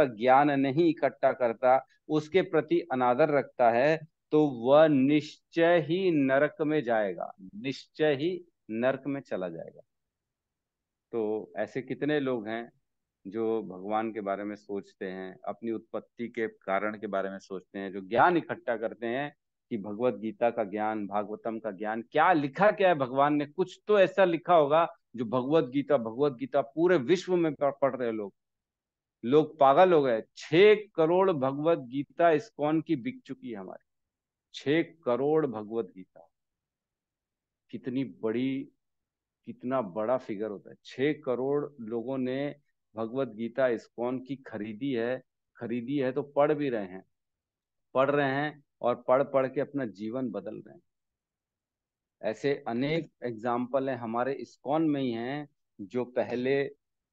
A: ज्ञान नहीं इकट्ठा करता, उसके प्रति अनादर रखता है, तो वह निश्चय ही नरक में जाएगा, निश्चय ही नरक में चला जाएगा। तो ऐसे कितने लोग हैं जो भगवान के बारे में सोचते हैं, अपनी उत्पत्ति के कारण के बारे में सोचते हैं, जो ज्ञान इकट्ठा करते हैं कि भगवत गीता का ज्ञान, भागवतम का ज्ञान, क्या लिखा क्या है भगवान ने, कुछ तो ऐसा लिखा होगा जो भगवत गीता पूरे विश्व में पढ़ रहे लोग, लोग पागल हो गए। 6 करोड़ भगवत गीता इस्कॉन की बिक चुकी है हमारी, 6 करोड़ भगवत गीता। कितनी बड़ी, कितना बड़ा फिगर होता है। 6 करोड़ लोगों ने भगवत गीता इस्कॉन की खरीदी है, खरीदी है तो पढ़ भी रहे हैं, पढ़ रहे हैं और पढ़ पढ़ के अपना जीवन बदल रहे हैं। ऐसे अनेक एग्जाम्पल हैं हमारे इस्कॉन में ही हैं, जो पहले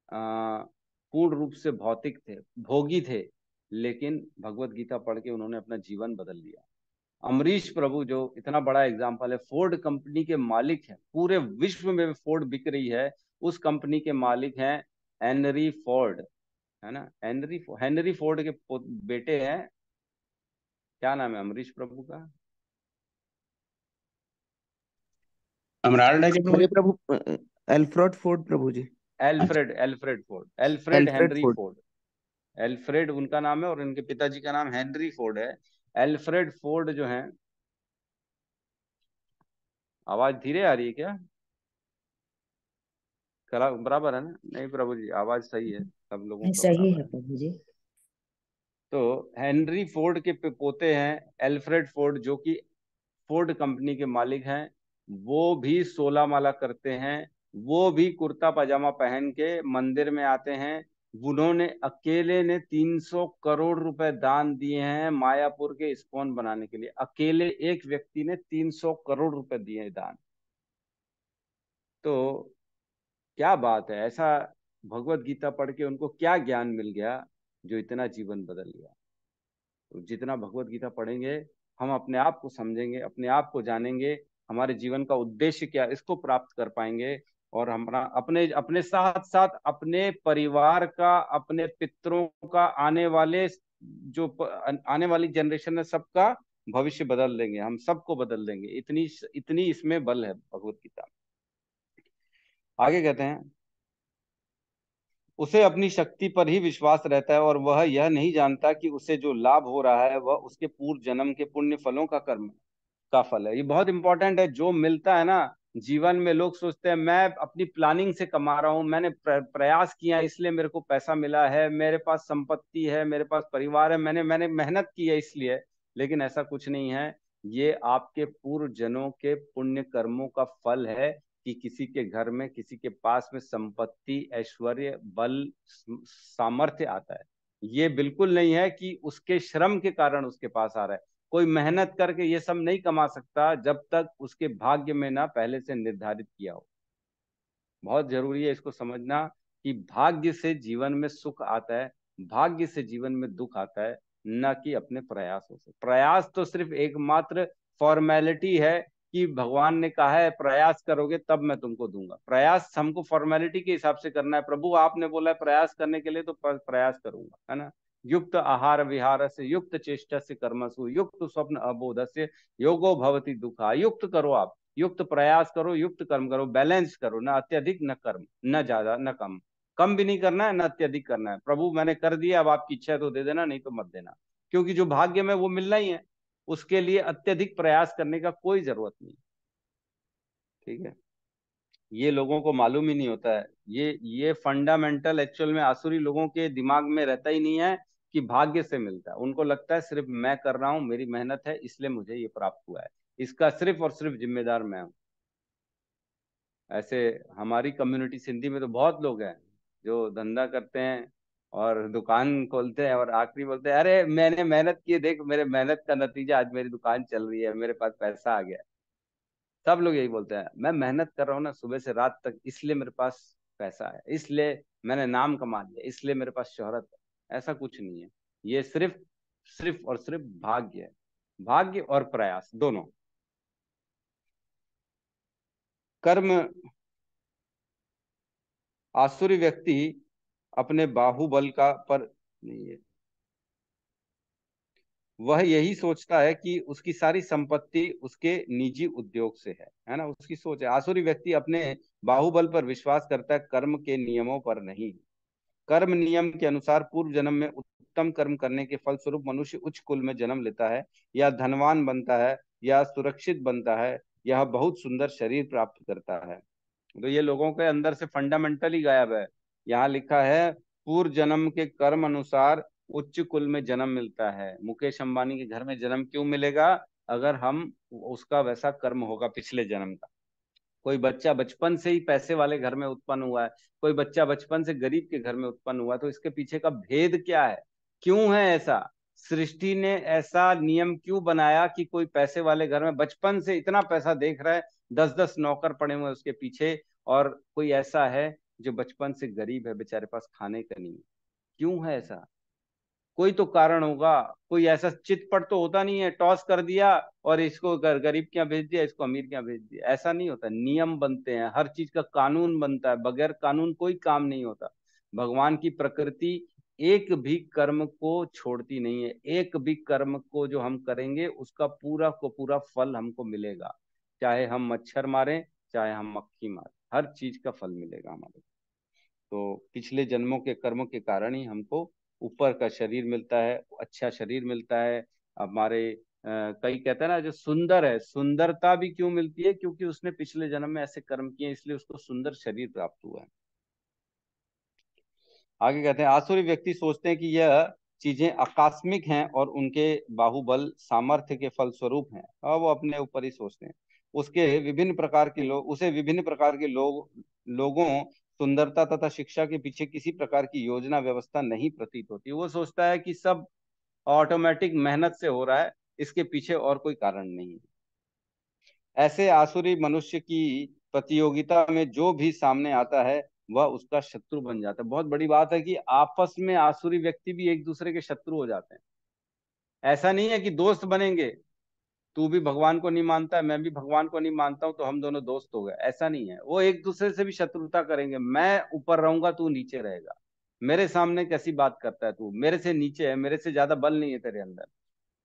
A: पूर्ण रूप से भौतिक थे, भोगी थे, लेकिन भगवत गीता पढ़ के उन्होंने अपना जीवन बदल लिया। अमरीश प्रभु जो इतना बड़ा एग्जाम्पल है, फोर्ड कंपनी के मालिक हैं, पूरे विश्व में फोर्ड बिक रही है, उस कंपनी के मालिक हैं हेनरी फोर्ड, है ना। हेनरी फोर्ड के बेटे हैं, क्या नाम है अमरीश प्रभु का?
D: अमराल्ड है क्या प्रभु
E: मेरे
D: जी?
E: प्रभु एल्फ्रेड फोर्ड प्रभु जी।
A: Alfred Ford, Alfred
E: Alfred
A: Henry
E: Ford.
A: Ford. Alfred उनका नाम है और उनके पिताजी का नाम हेनरी फोर्ड है। एल्फ्रेड फोर्ड जो है, आवाज धीरे आ रही है क्या? बराबर है ना? नहीं प्रभु जी, आवाज सही है, सब लोगों का
F: सही
A: बराबर
F: है
A: है।
F: प्रभु जी।
A: तो हेनरी फोर्ड के पोते हैं एल्फ्रेड फोर्ड, जो कि फोर्ड कंपनी के मालिक हैं। वो भी 16 माला करते हैं, वो भी कुर्ता पजामा पहन के मंदिर में आते हैं। उन्होंने अकेले ने 300 करोड़ रुपए दान दिए हैं मायापुर के इस्कॉन बनाने के लिए, अकेले एक व्यक्ति ने 300 करोड़ रुपए दिए हैं दान। तो क्या बात है, ऐसा भगवत गीता पढ़ के उनको क्या ज्ञान मिल गया जो इतना जीवन बदल गया। तो जितना भगवत गीता पढ़ेंगे, हम अपने आप को समझेंगे, अपने आप को जानेंगे, हमारे जीवन का उद्देश्य क्या, इसको प्राप्त कर पाएंगे। और हमारा अपने अपने साथ साथ अपने परिवार का, अपने पितरों का, आने वाली जनरेशन है, सबका भविष्य बदल देंगे, हम सबको बदल देंगे। इतनी इतनी इसमें बल है भगवत गीता। आगे कहते हैं, उसे अपनी शक्ति पर ही विश्वास रहता है और वह यह नहीं जानता कि उसे जो लाभ हो रहा है वह उसके पूर्व जन्म के पुण्य फलों का कर्म का फल है। ये बहुत इंपॉर्टेंट है, जो मिलता है ना जीवन में। लोग सोचते हैं मैं अपनी प्लानिंग से कमा रहा हूं, मैंने प्रयास किया इसलिए मेरे को पैसा मिला है, मेरे पास संपत्ति है, मेरे पास परिवार है, मैंने मैंने मेहनत की है इसलिए। लेकिन ऐसा कुछ नहीं है, ये आपके पूर्व जन्मों के पुण्य कर्मों का फल है। कि किसी के घर में, किसी के पास में संपत्ति, ऐश्वर्य, बल, सामर्थ्य आता है। ये बिल्कुल नहीं है कि उसके श्रम के कारण उसके पास आ रहा है। कोई मेहनत करके ये सब नहीं कमा सकता जब तक उसके भाग्य में ना पहले से निर्धारित किया हो। बहुत जरूरी है इसको समझना कि भाग्य से जीवन में सुख आता है, भाग्य से जीवन में दुख आता है, न कि अपने प्रयासों से। प्रयास तो सिर्फ एकमात्र फॉर्मेलिटी है कि भगवान ने कहा है प्रयास करोगे तब मैं तुमको दूंगा। प्रयास हमको फॉर्मेलिटी के हिसाब से करना है। प्रभु आपने बोला है प्रयास करने के लिए, तो प्रयास करूंगा, है ना। युक्त आहार विहार से, युक्त चेष्टा से, कर्मसु युक्त स्वप्न अबोध से योगो भवति दुखा। युक्त करो आप, युक्त प्रयास करो, युक्त कर्म करो, बैलेंस करो, ना अत्यधिक न कर्म, न ज्यादा न कम। कम भी नहीं करना है, न अत्यधिक करना है। प्रभु मैंने कर दिया, अब आपकी इच्छा है तो दे देना, नहीं तो मत देना। क्योंकि जो भाग्य में वो मिलना ही है, उसके लिए अत्यधिक प्रयास करने का कोई जरूरत नहीं। ठीक है, ये लोगों को मालूम ही नहीं होता है। ये फंडामेंटल एक्चुअल में आसुरी लोगों के दिमाग में रहता ही नहीं है कि भाग्य से मिलता है। उनको लगता है सिर्फ मैं कर रहा हूं, मेरी मेहनत है, इसलिए मुझे ये प्राप्त हुआ है, इसका सिर्फ और सिर्फ जिम्मेदार मैं हूं। ऐसे हमारी कम्युनिटी सिंधी में तो बहुत लोग हैं जो धंधा करते हैं और दुकान खोलते हैं और आखिरी बोलते हैं अरे मैंने मेहनत की है, देख मेरे मेहनत का नतीजा आज मेरी दुकान चल रही है, मेरे पास पैसा आ गया। सब लोग यही बोलते हैं, मैं मेहनत कर रहा हूँ ना सुबह से रात तक, इसलिए मेरे पास पैसा है, इसलिए मैंने नाम कमा लिया, इसलिए मेरे पास शोहरत है। ऐसा कुछ नहीं है। ये सिर्फ सिर्फ और सिर्फ भाग्य है। भाग्य और प्रयास दोनों। कर्म, आसुरी व्यक्ति अपने बाहुबल का पर नहीं है, वह यही सोचता है कि उसकी सारी संपत्ति उसके निजी उद्योग से है ना, उसकी सोच है। आसुरी व्यक्ति अपने बाहुबल पर विश्वास करता है, कर्म के नियमों पर नहीं। कर्म नियम के अनुसार पूर्व जन्म में उत्तम कर्म करने के फलस्वरूप मनुष्य उच्च कुल में जन्म लेता है, या धनवान बनता है, या सुरक्षित बनता है, यह बहुत सुंदर शरीर प्राप्त करता है। तो ये लोगों के अंदर से फंडामेंटली गायब है। यहाँ लिखा है पूर्व जन्म के कर्म अनुसार उच्च कुल में जन्म मिलता है। मुकेश अंबानी के घर में जन्म क्यों मिलेगा? अगर हम उसका वैसा कर्म होगा पिछले जन्म का। कोई बच्चा बचपन से ही पैसे वाले घर में उत्पन्न हुआ है, कोई बच्चा बचपन से गरीब के घर में उत्पन्न हुआ, तो इसके पीछे का भेद क्या है? क्यों है ऐसा? सृष्टि ने ऐसा नियम क्यों बनाया कि कोई पैसे वाले घर में बचपन से इतना पैसा देख रहा है, 10-10 नौकर पड़े हुए उसके पीछे, और कोई ऐसा है जो बचपन से गरीब है, बेचारे पास खाने का नहीं है? क्यों है ऐसा? कोई तो कारण होगा। कोई ऐसा चितपट तो होता नहीं है टॉस कर दिया और इसको गरीब के यहाँ भेज दिया, इसको अमीर के यहाँ भेज दिया। ऐसा नहीं होता। नियम बनते हैं, हर चीज का कानून बनता है, बगैर कानून कोई काम नहीं होता। भगवान की प्रकृति एक भी कर्म को छोड़ती नहीं है। एक भी कर्म को जो हम करेंगे उसका पूरा को पूरा फल हमको मिलेगा। चाहे हम मच्छर मारें, चाहे हम मक्खी मारें, हर चीज का फल मिलेगा हमारे। तो पिछले जन्मों के कर्मों के कारण ही हमको ऊपर का शरीर मिलता है, अच्छा शरीर मिलता है हमारे। कई कहते हैं ना जो सुंदर है, सुंदरता भी क्यों मिलती है? क्योंकि उसने पिछले जन्म में ऐसे कर्म किए, इसलिए उसको सुंदर शरीर प्राप्त हुआ है। आगे कहते हैं आसुरी व्यक्ति सोचते हैं कि यह चीजें आकस्मिक हैं और उनके बाहुबल सामर्थ्य के फलस्वरूप हैं, और वो अपने ऊपर ही सोचते हैं। उसके विभिन्न प्रकार के लोग उसे विभिन्न प्रकार के लोगों, सुंदरता तथा शिक्षा के पीछे किसी प्रकार की योजना व्यवस्था नहीं प्रतीत होती। वो सोचता है कि सब ऑटोमेटिक मेहनत से हो रहा है, इसके पीछे और कोई कारण नहीं है। ऐसे आसुरी मनुष्य की प्रतियोगिता में जो भी सामने आता है वह उसका शत्रु बन जाता है। बहुत बड़ी बात है कि आपस में आसुरी व्यक्ति भी एक दूसरे के शत्रु हो जाते हैं। ऐसा नहीं है कि दोस्त बनेंगे, तू भी भगवान को नहीं मानता है, मैं भी भगवान को नहीं मानता हूं, तो हम दोनों दोस्त हो गए। ऐसा नहीं है। वो एक दूसरे से भी शत्रुता करेंगे। मैं ऊपर रहूंगा, तू नीचे रहेगा। मेरे सामने कैसी बात करता है तू, मेरे से नीचे है, मेरे से ज्यादा बल नहीं है तेरे अंदर।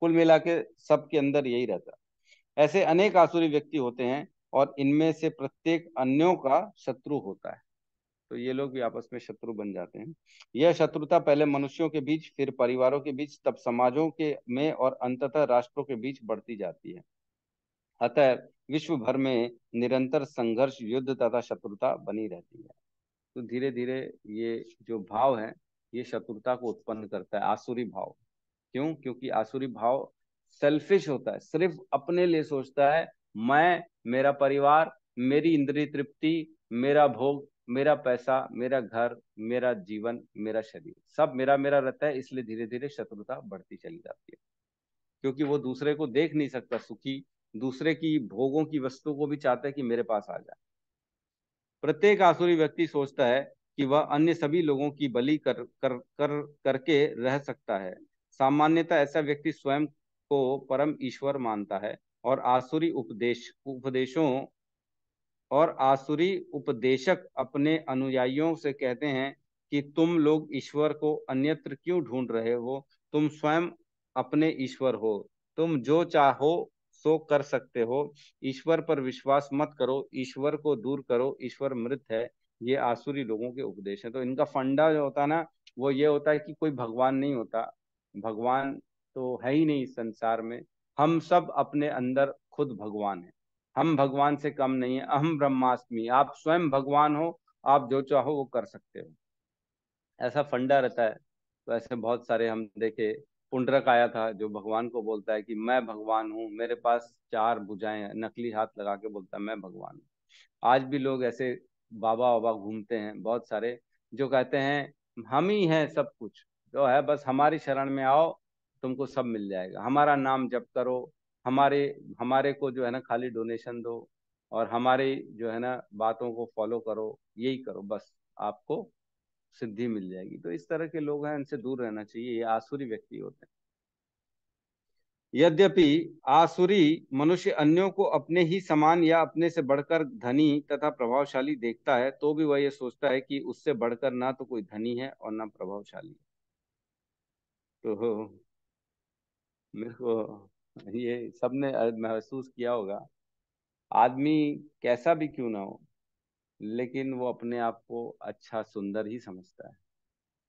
A: कुल मिला के सबके अंदर यही रहता है। ऐसे अनेक आसुरी व्यक्ति होते हैं और इनमें से प्रत्येक अन्यों का शत्रु होता है। तो ये लोग भी आपस में शत्रु बन जाते हैं। यह शत्रुता पहले मनुष्यों के बीच, फिर परिवारों के बीच, तब समाजों के में और अंततः राष्ट्रों के बीच बढ़ती जाती है। अतः विश्व भर में निरंतर संघर्ष, युद्ध तथा शत्रुता बनी रहती है। तो धीरे धीरे ये जो भाव है ये शत्रुता को उत्पन्न करता है, आसुरी भाव। क्यों? क्योंकि आसुरी भाव सेल्फिश होता है, सिर्फ अपने लिए सोचता है। मैं, मेरा परिवार मेरी इंद्रिय तृप्ति, मेरा भोग, मेरा पैसा, मेरा घर, मेरा जीवन, मेरा शरीर, सब मेरा मेरा रहता है। इसलिए धीरे धीरे शत्रुता बढ़ती चली जाती है, क्योंकि वो दूसरे को देख नहीं सकता सुखी, दूसरे की भोगों की वस्तु को भी चाहता है कि मेरे पास आ जाए। प्रत्येक आसुरी व्यक्ति सोचता है कि वह अन्य सभी लोगों की बलि करके रह सकता है। सामान्यतः ऐसा व्यक्ति स्वयं को परम ईश्वर मानता है, और आसुरी उपदेशक अपने अनुयायियों से कहते हैं कि तुम लोग ईश्वर को अन्यत्र क्यों ढूंढ रहे हो? तुम स्वयं अपने ईश्वर हो। तुम जो चाहो सो कर सकते हो। ईश्वर पर विश्वास मत करो, ईश्वर को दूर करो, ईश्वर मृत है। ये आसुरी लोगों के उपदेश हैं। तो इनका फंडा जो होता है ना, वो ये होता है कि कोई भगवान नहीं होता, भगवान तो है ही नहीं इस संसार में। हम सब अपने अंदर खुद भगवान हैं, हम भगवान से कम नहीं है। अहम ब्रह्मास्मि, आप स्वयं भगवान हो, आप जो चाहो वो कर सकते हो, ऐसा फंडा रहता है। तो ऐसे बहुत सारे हम देखे। पुंडरक आया था जो भगवान को बोलता है कि मैं भगवान हूँ, मेरे पास चार भुजाएं हैं, नकली हाथ लगा के बोलता है मैं भगवान हूँ। आज भी लोग ऐसे बाबा बाबा घूमते हैं बहुत सारे, जो कहते हैं हम ही हैं सब कुछ, जो है बस हमारी शरण में आओ, तुमको सब मिल जाएगा, हमारा नाम जप करो, हमारे हमारे को जो है ना खाली डोनेशन दो, और हमारी जो है ना बातों को फॉलो करो, यही करो बस, आपको सिद्धि मिल जाएगी। तो इस तरह के लोग हैं, इनसे दूर रहना चाहिए, ये आसुरी व्यक्ति होते हैं। यद्यपि आसुरी मनुष्य अन्यों को अपने ही समान या अपने से बढ़कर धनी तथा प्रभावशाली देखता है, तो भी वह यह सोचता है कि उससे बढ़कर ना तो कोई धनी है और ना प्रभावशाली। तो मेरे को ये सबने महसूस किया होगा, आदमी कैसा भी क्यों ना हो, लेकिन वो अपने आप को अच्छा सुंदर ही समझता है।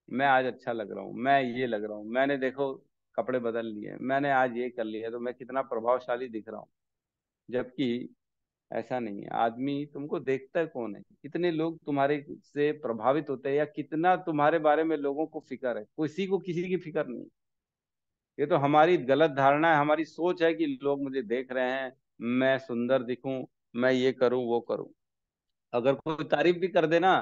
A: मैं आज अच्छा लग रहा हूँ, मैं ये लग रहा हूँ, मैंने देखो कपड़े बदल लिए, मैंने आज ये कर लिया, तो मैं कितना प्रभावशाली दिख रहा हूँ। जबकि ऐसा नहीं है। आदमी तुमको देखता है कौन है, कितने लोग तुम्हारे से प्रभावित होते हैं, या कितना तुम्हारे बारे में लोगों को फिक्र है। किसी को किसी की फिक्र नहीं। ये तो हमारी गलत धारणा है, हमारी सोच है कि लोग मुझे देख रहे हैं, मैं सुंदर दिखूं, मैं ये करूं वो करूं। अगर कोई तारीफ भी कर देना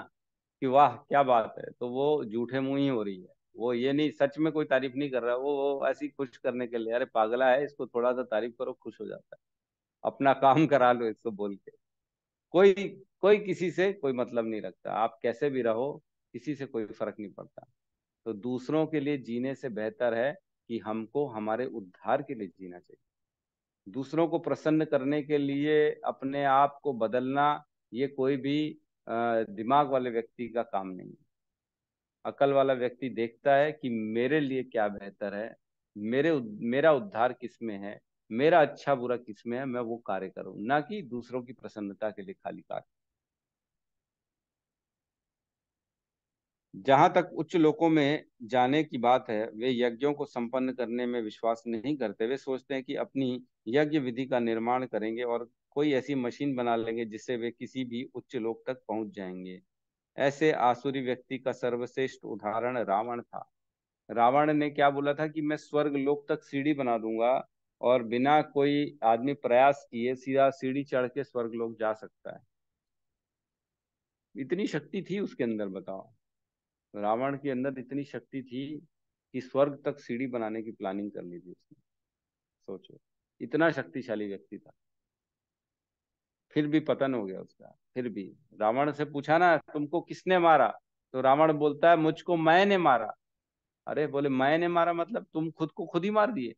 A: कि वाह क्या बात है, तो वो झूठे मुंह ही हो रही है। वो ये नहीं, सच में कोई तारीफ नहीं कर रहा, वो ऐसी खुश करने के लिए, अरे पागला है, इसको थोड़ा सा तारीफ करो खुश हो जाता है, अपना काम करा लो इसको बोल के। कोई कोई किसी से कोई मतलब नहीं रखता, आप कैसे भी रहो, किसी से कोई फर्क नहीं पड़ता। तो दूसरों के लिए जीने से बेहतर है कि हमको हमारे उद्धार के लिए जीना चाहिए। दूसरों को प्रसन्न करने के लिए अपने आप को बदलना, ये कोई भी दिमाग वाले व्यक्ति का काम नहीं है। अकल वाला व्यक्ति देखता है कि मेरे लिए क्या बेहतर है, मेरा उद्धार किस में है, मेरा अच्छा बुरा किस में है, मैं वो कार्य करूं, ना कि दूसरों की प्रसन्नता के लिए खाली कार्य। जहां तक उच्च लोकों में जाने की बात है, वे यज्ञों को संपन्न करने में विश्वास नहीं करते। वे सोचते हैं कि अपनी यज्ञ विधि का निर्माण करेंगे और कोई ऐसी मशीन बना लेंगे जिससे वे किसी भी उच्च लोक तक पहुंच जाएंगे। ऐसे आसुरी व्यक्ति का सर्वश्रेष्ठ उदाहरण रावण था। रावण ने क्या बोला था कि मैं स्वर्ग लोक तक सीढ़ी बना दूंगा, और बिना कोई आदमी प्रयास किए सीधा सीढ़ी चढ़ के स्वर्ग लोक जा सकता है। इतनी शक्ति थी उसके अंदर, बताओ। रावण के अंदर इतनी शक्ति थी कि स्वर्ग तक सीढ़ी बनाने की प्लानिंग कर ली थी उसने। सोचो, इतना शक्तिशाली व्यक्ति था, फिर भी पतन हो गया उसका। फिर भी रावण से पूछा ना तुमको किसने मारा, तो रावण बोलता है मुझको मैंने मारा। अरे बोले मैंने मारा मतलब तुम खुद को खुद ही मार दिए?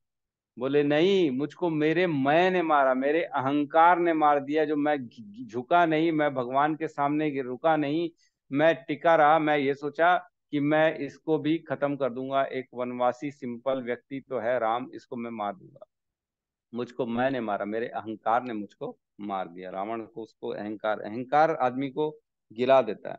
A: बोले नहीं, मुझको मेरे मैं ने मारा, मेरे अहंकार ने मार दिया। जो मैं झुका नहीं, मैं भगवान के सामने रुका नहीं, मैं टिका रहा। मैं ये सोचा कि मैं इसको भी खत्म कर दूंगा, एक वनवासी सिंपल व्यक्ति तो है राम, इसको मैं मार दूंगा। मुझको मैंने मारा, मेरे अहंकार ने मुझको मार दिया। रावण को, उसको अहंकार, अहंकार आदमी को गिरा देता है।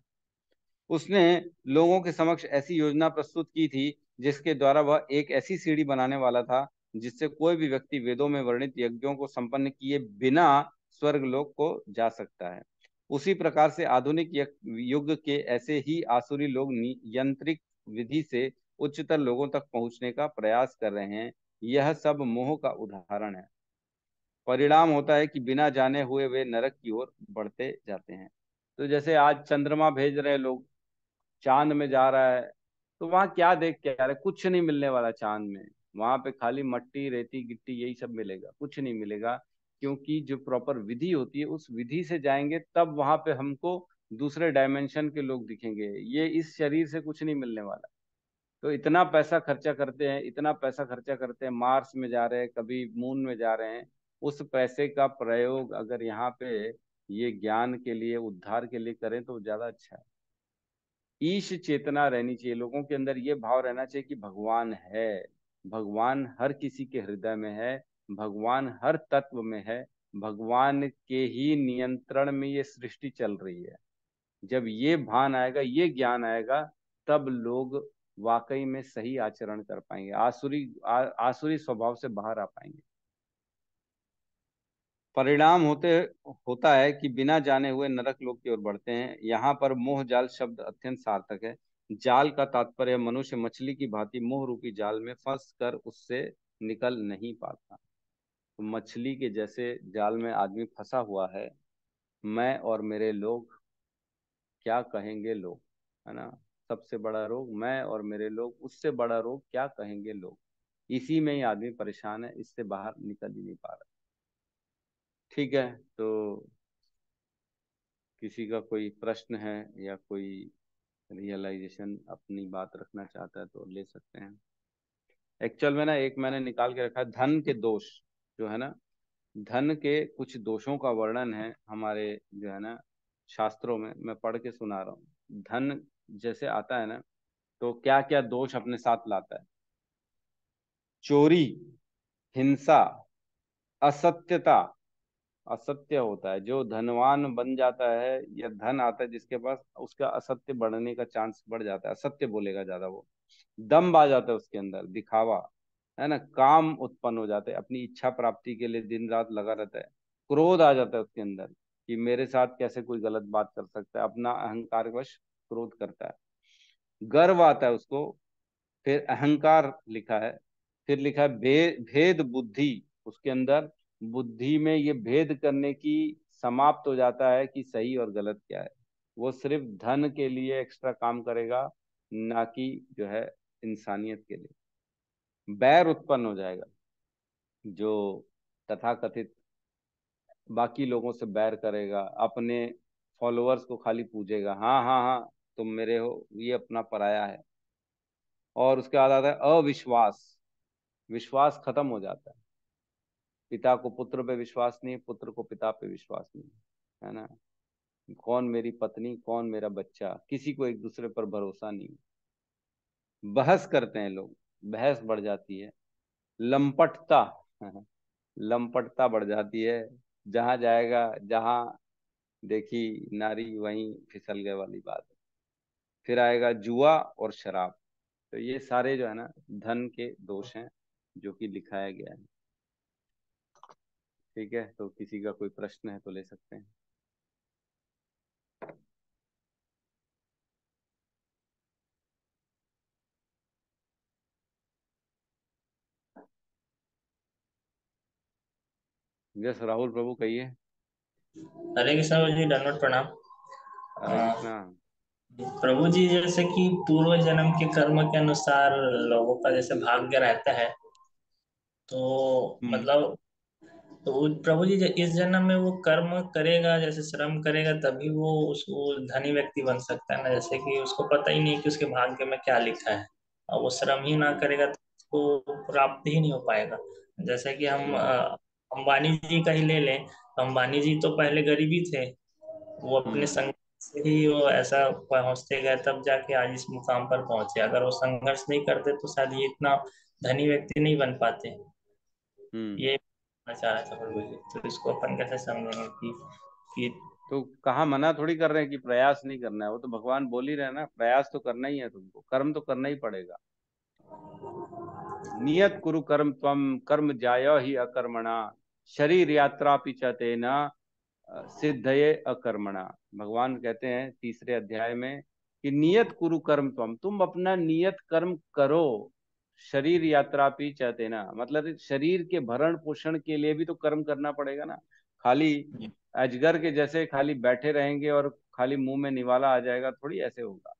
A: उसने लोगों के समक्ष ऐसी योजना प्रस्तुत की थी जिसके द्वारा वह एक ऐसी सीढ़ी बनाने वाला था जिससे कोई भी व्यक्ति वेदों में वर्णित यज्ञों को संपन्न किए बिना स्वर्गलोक को जा सकता है। उसी प्रकार से आधुनिक युग के ऐसे ही आसुरी लोग यंत्रिक विधि से उच्चतर लोगों तक पहुंचने का प्रयास कर रहे हैं। यह सब मोह का उदाहरण है। परिणाम होता है कि बिना जाने हुए वे नरक की ओर बढ़ते जाते हैं। तो जैसे आज चंद्रमा भेज रहे लोग, चांद में जा रहा है, तो वहां क्या देख के आ रहा है? कुछ नहीं मिलने वाला चांद में। वहां पे खाली मट्टी, रेती, गिट्टी, यही सब मिलेगा, कुछ नहीं मिलेगा। क्योंकि जो प्रॉपर विधि होती है, उस विधि से जाएंगे तब वहां पे हमको दूसरे डायमेंशन के लोग दिखेंगे। ये इस शरीर से कुछ नहीं मिलने वाला। तो इतना पैसा खर्चा करते हैं, इतना पैसा खर्चा करते हैं, मार्स में जा रहे हैं, कभी मून में जा रहे हैं। उस पैसे का प्रयोग अगर यहाँ पे ये ज्ञान के लिए, उद्धार के लिए करें तो ज्यादा अच्छा है। ईश चेतना रहनी चाहिए लोगों के अंदर, ये भाव रहना चाहिए कि भगवान है। भगवान हर किसी के हृदय में है, भगवान हर तत्व में है, भगवान के ही नियंत्रण में ये सृष्टि चल रही है। जब ये भान आएगा, ये ज्ञान आएगा, तब लोग वाकई में सही आचरण कर पाएंगे, आसुरी स्वभाव से बाहर आ पाएंगे। परिणाम होता है कि बिना जाने हुए नरक लोक की ओर बढ़ते हैं। यहाँ पर मोह जाल शब्द अत्यंत सार्थक है। जाल का तात्पर्य मनुष्य मछली की भांति मोह रूपी जाल में फंस कर उससे निकल नहीं पाता। तो मछली के जैसे जाल में आदमी फंसा हुआ है। मैं और मेरे लोग, क्या कहेंगे लोग, है ना? सबसे बड़ा रोग मैं और मेरे लोग, उससे बड़ा रोग क्या कहेंगे लोग। इसी में ही आदमी परेशान है, इससे बाहर निकल ही नहीं पा रहा। ठीक है, तो किसी का कोई प्रश्न है या कोई रियलाइजेशन अपनी बात रखना चाहता है तो ले सकते हैं। एक्चुअल में ना, एक मैंने निकाल के रखा है, धन के दोष जो है ना, धन के कुछ दोषों का वर्णन है हमारे जो है ना शास्त्रों में। मैं पढ़ के सुना रहा हूँ। धन जैसे आता है ना, तो क्या क्या दोष अपने साथ लाता है? चोरी, हिंसा, असत्यता। असत्य होता है जो धनवान बन जाता है, या धन आता है जिसके पास, उसका असत्य बढ़ने का चांस बढ़ जाता है, असत्य बोलेगा ज्यादा वो। दम्भ आ जाता है उसके अंदर, दिखावा, है ना? काम उत्पन्न हो जाते हैं, अपनी इच्छा प्राप्ति के लिए दिन रात लगा रहता है। क्रोध आ जाता है उसके अंदर कि मेरे साथ कैसे कोई गलत बात कर सकता है, अपना अहंकारवश क्रोध करता है। गर्व आता है उसको। फिर अहंकार लिखा है। फिर लिखा है भेद बुद्धि। उसके अंदर बुद्धि में ये भेद करने की समाप्त हो जाता है कि सही और गलत क्या है। वो सिर्फ धन के लिए एक्स्ट्रा काम करेगा, ना कि जो है इंसानियत के लिए। बैर उत्पन्न हो जाएगा, जो तथाकथित बाकी लोगों से बैर करेगा, अपने फॉलोअर्स को खाली पूजेगा, हाँ हाँ हाँ तुम मेरे हो, ये अपना पराया है। और उसके बाद आता है अविश्वास। विश्वास खत्म हो जाता है। पिता को पुत्र पे विश्वास नहीं, पुत्र को पिता पे विश्वास नहीं, है ना? कौन मेरी पत्नी, कौन मेरा बच्चा, किसी को एक दूसरे पर भरोसा नहीं। बहस करते हैं लोग, बहस बढ़ जाती है। लंपटता, लंपटता बढ़ जाती है। जहां जाएगा, जहां देखी नारी वहीं फिसल गए वाली बात है। फिर आएगा जुआ और शराब। तो ये सारे जो है ना धन के दोष हैं, जो कि दिखाया गया है। ठीक है, तो किसी का कोई प्रश्न है तो ले सकते हैं। यस राहुल प्रभु, कहिए।
D: हरे कृष्ण जी, दंडवत प्रणाम।
A: हरे
D: अ,
A: कृष्णा।
D: प्रभु जी, जैसे कि पूर्व जन्म के कर्म के अनुसार लोगों का जैसे भाग्य रहता है, तो
A: हम्म।
D: मतलब तो प्रभु जी इस जन्म में वो कर्म करेगा, जैसे श्रम करेगा, तभी वो उसको धनी व्यक्ति बन सकता है ना। जैसे कि उसको पता ही नहीं कि उसके भाग्य में क्या लिखा है, और वो श्रम ही ना करेगा तो उसको प्राप्त ही नहीं हो पाएगा। जैसे कि हम
A: हम्म।
D: अंबानी जी का ही ले लें, तो अंबानी जी तो पहले गरीबी थे। वो अपने
A: हम्म।
D: संघर्ष से ही वो ऐसा पहुंचते गए, तब जाके आज इस मुकाम पर पहुंचे। अगर वो संघर्ष नहीं करते तो शायद ये इतना धनी व्यक्ति नहीं बन पाते।
A: हम्म।
D: ये मैं चाह रहा था प्रभु जी, तो इसको अपन कैसे समझेंगे कि
A: तो कहाँ मना थोड़ी कर रहे हैं कि प्रयास नहीं करना है? वो तो भगवान बोल ही रहे हैं ना, प्रयास तो करना ही है तुमको, कर्म तो करना ही पड़ेगा। नियत कुरु कर्म त्वम कर्म जायो ही अकर्मणा, शरीर यात्रा पिचते न सिद्धये अकर्मणा। भगवान कहते हैं तीसरे अध्याय में कि नियत कुरु कर्म त्वम, तुम अपना नियत कर्म करो। शरीर यात्रापि चते ना, मतलब शरीर के भरण पोषण के लिए भी तो कर्म करना पड़ेगा ना। खाली अजगर के जैसे खाली बैठे रहेंगे और खाली मुंह में निवाला आ जाएगा, थोड़ी ऐसे होगा।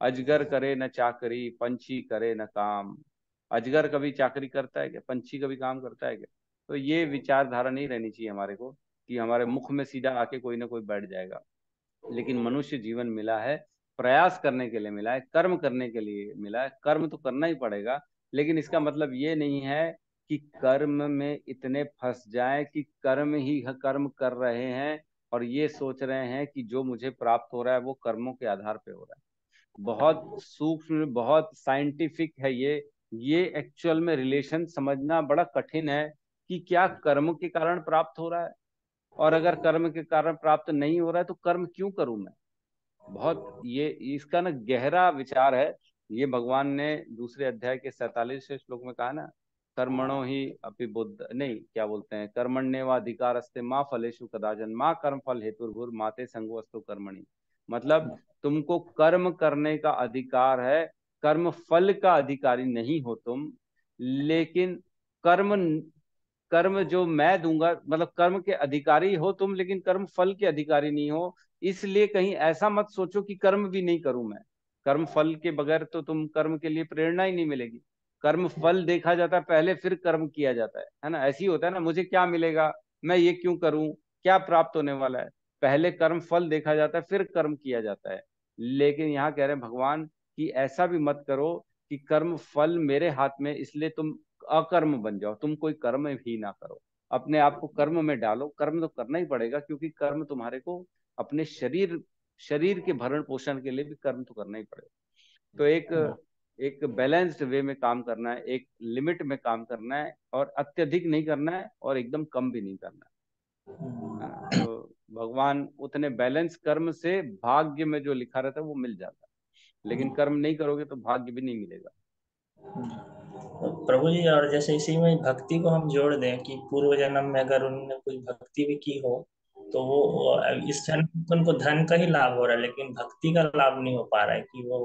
A: अजगर करे न चाकरी, पंछी करे न काम। अजगर कभी चाकरी करता है क्या? पंछी कभी काम करता है क्या? तो ये विचारधारा नहीं रहनी चाहिए हमारे को कि हमारे मुख में सीधा आके कोई ना कोई बैठ जाएगा। लेकिन मनुष्य जीवन मिला है प्रयास करने के लिए, मिला है कर्म करने के लिए मिला है। कर्म तो करना ही पड़ेगा, लेकिन इसका मतलब ये नहीं है कि कर्म में इतने फंस जाएं कि कर्म ही कर्म कर रहे हैं और ये सोच रहे हैं कि जो मुझे प्राप्त हो रहा है वो कर्मों के आधार पे हो रहा है। बहुत सूक्ष्म, बहुत साइंटिफिक है ये एक्चुअल में रिलेशन समझना बड़ा कठिन है कि क्या कर्म के कारण प्राप्त हो रहा है, और अगर कर्म के कारण प्राप्त नहीं हो रहा है तो कर्म क्यों करूं मैं। बहुत ये इसका ना गहरा विचार है। ये भगवान ने दूसरे अध्याय के 47वें श्लोक में कहा ना, कर्मणो ही अपि बुद्ध, नहीं क्या बोलते हैं, कर्मण्येवाधिकारस्ते माँ फलेषु कदाचन माँ कर्म फल हेतुर्भुर माते संगोस्तु कर्मणि। मतलब तुमको कर्म करने का अधिकार है, कर्म फल का अधिकारी नहीं हो तुम। लेकिन कर्म कर्म जो मैं दूंगा, मतलब कर्म के अधिकारी हो तुम लेकिन कर्म फल के अधिकारी नहीं हो। इसलिए कहीं ऐसा मत सोचो कि कर्म भी नहीं करूं मैं। कर्म फल के बगैर तो तुम कर्म के लिए प्रेरणा ही नहीं मिलेगी। कर्म फल देखा जाता है पहले, फिर कर्म किया जाता है ना। ऐसे ही होता है ना, मुझे क्या मिलेगा, मैं ये क्यों करूं, क्या प्राप्त होने वाला है, पहले कर्म फल देखा जाता है फिर कर्म किया जाता है। लेकिन यहाँ कह रहे हैं भगवान कि ऐसा भी मत करो कि कर्म फल मेरे हाथ में, इसलिए तुम अकर्म बन जाओ, तुम कोई कर्म भी ना करो। अपने आप को कर्म में डालो, कर्म तो करना ही पड़ेगा क्योंकि कर्म तुम्हारे को अपने शरीर शरीर के भरण पोषण के लिए भी कर्म तो करना ही पड़ेगा। तो एक एक बैलेंस्ड वे में काम करना है, एक लिमिट में काम करना है, और अत्यधिक नहीं करना है और एकदम कम भी नहीं करना है ना। तो भगवान उतने बैलेंस कर्म से भाग्य में जो लिखा रहता है वो मिल जाता है, लेकिन कर्म नहीं करोगे तो भाग्य भी नहीं मिलेगा।
D: तो प्रभु जी, और जैसे इसी में भक्ति को हम जोड़ दें कि पूर्व जन्म में अगर उन्होंने कोई भक्ति भी की हो तो वो इस जन्म में उनको धन का ही लाभ हो रहा है लेकिन भक्ति का लाभ नहीं हो पा रहा है कि वो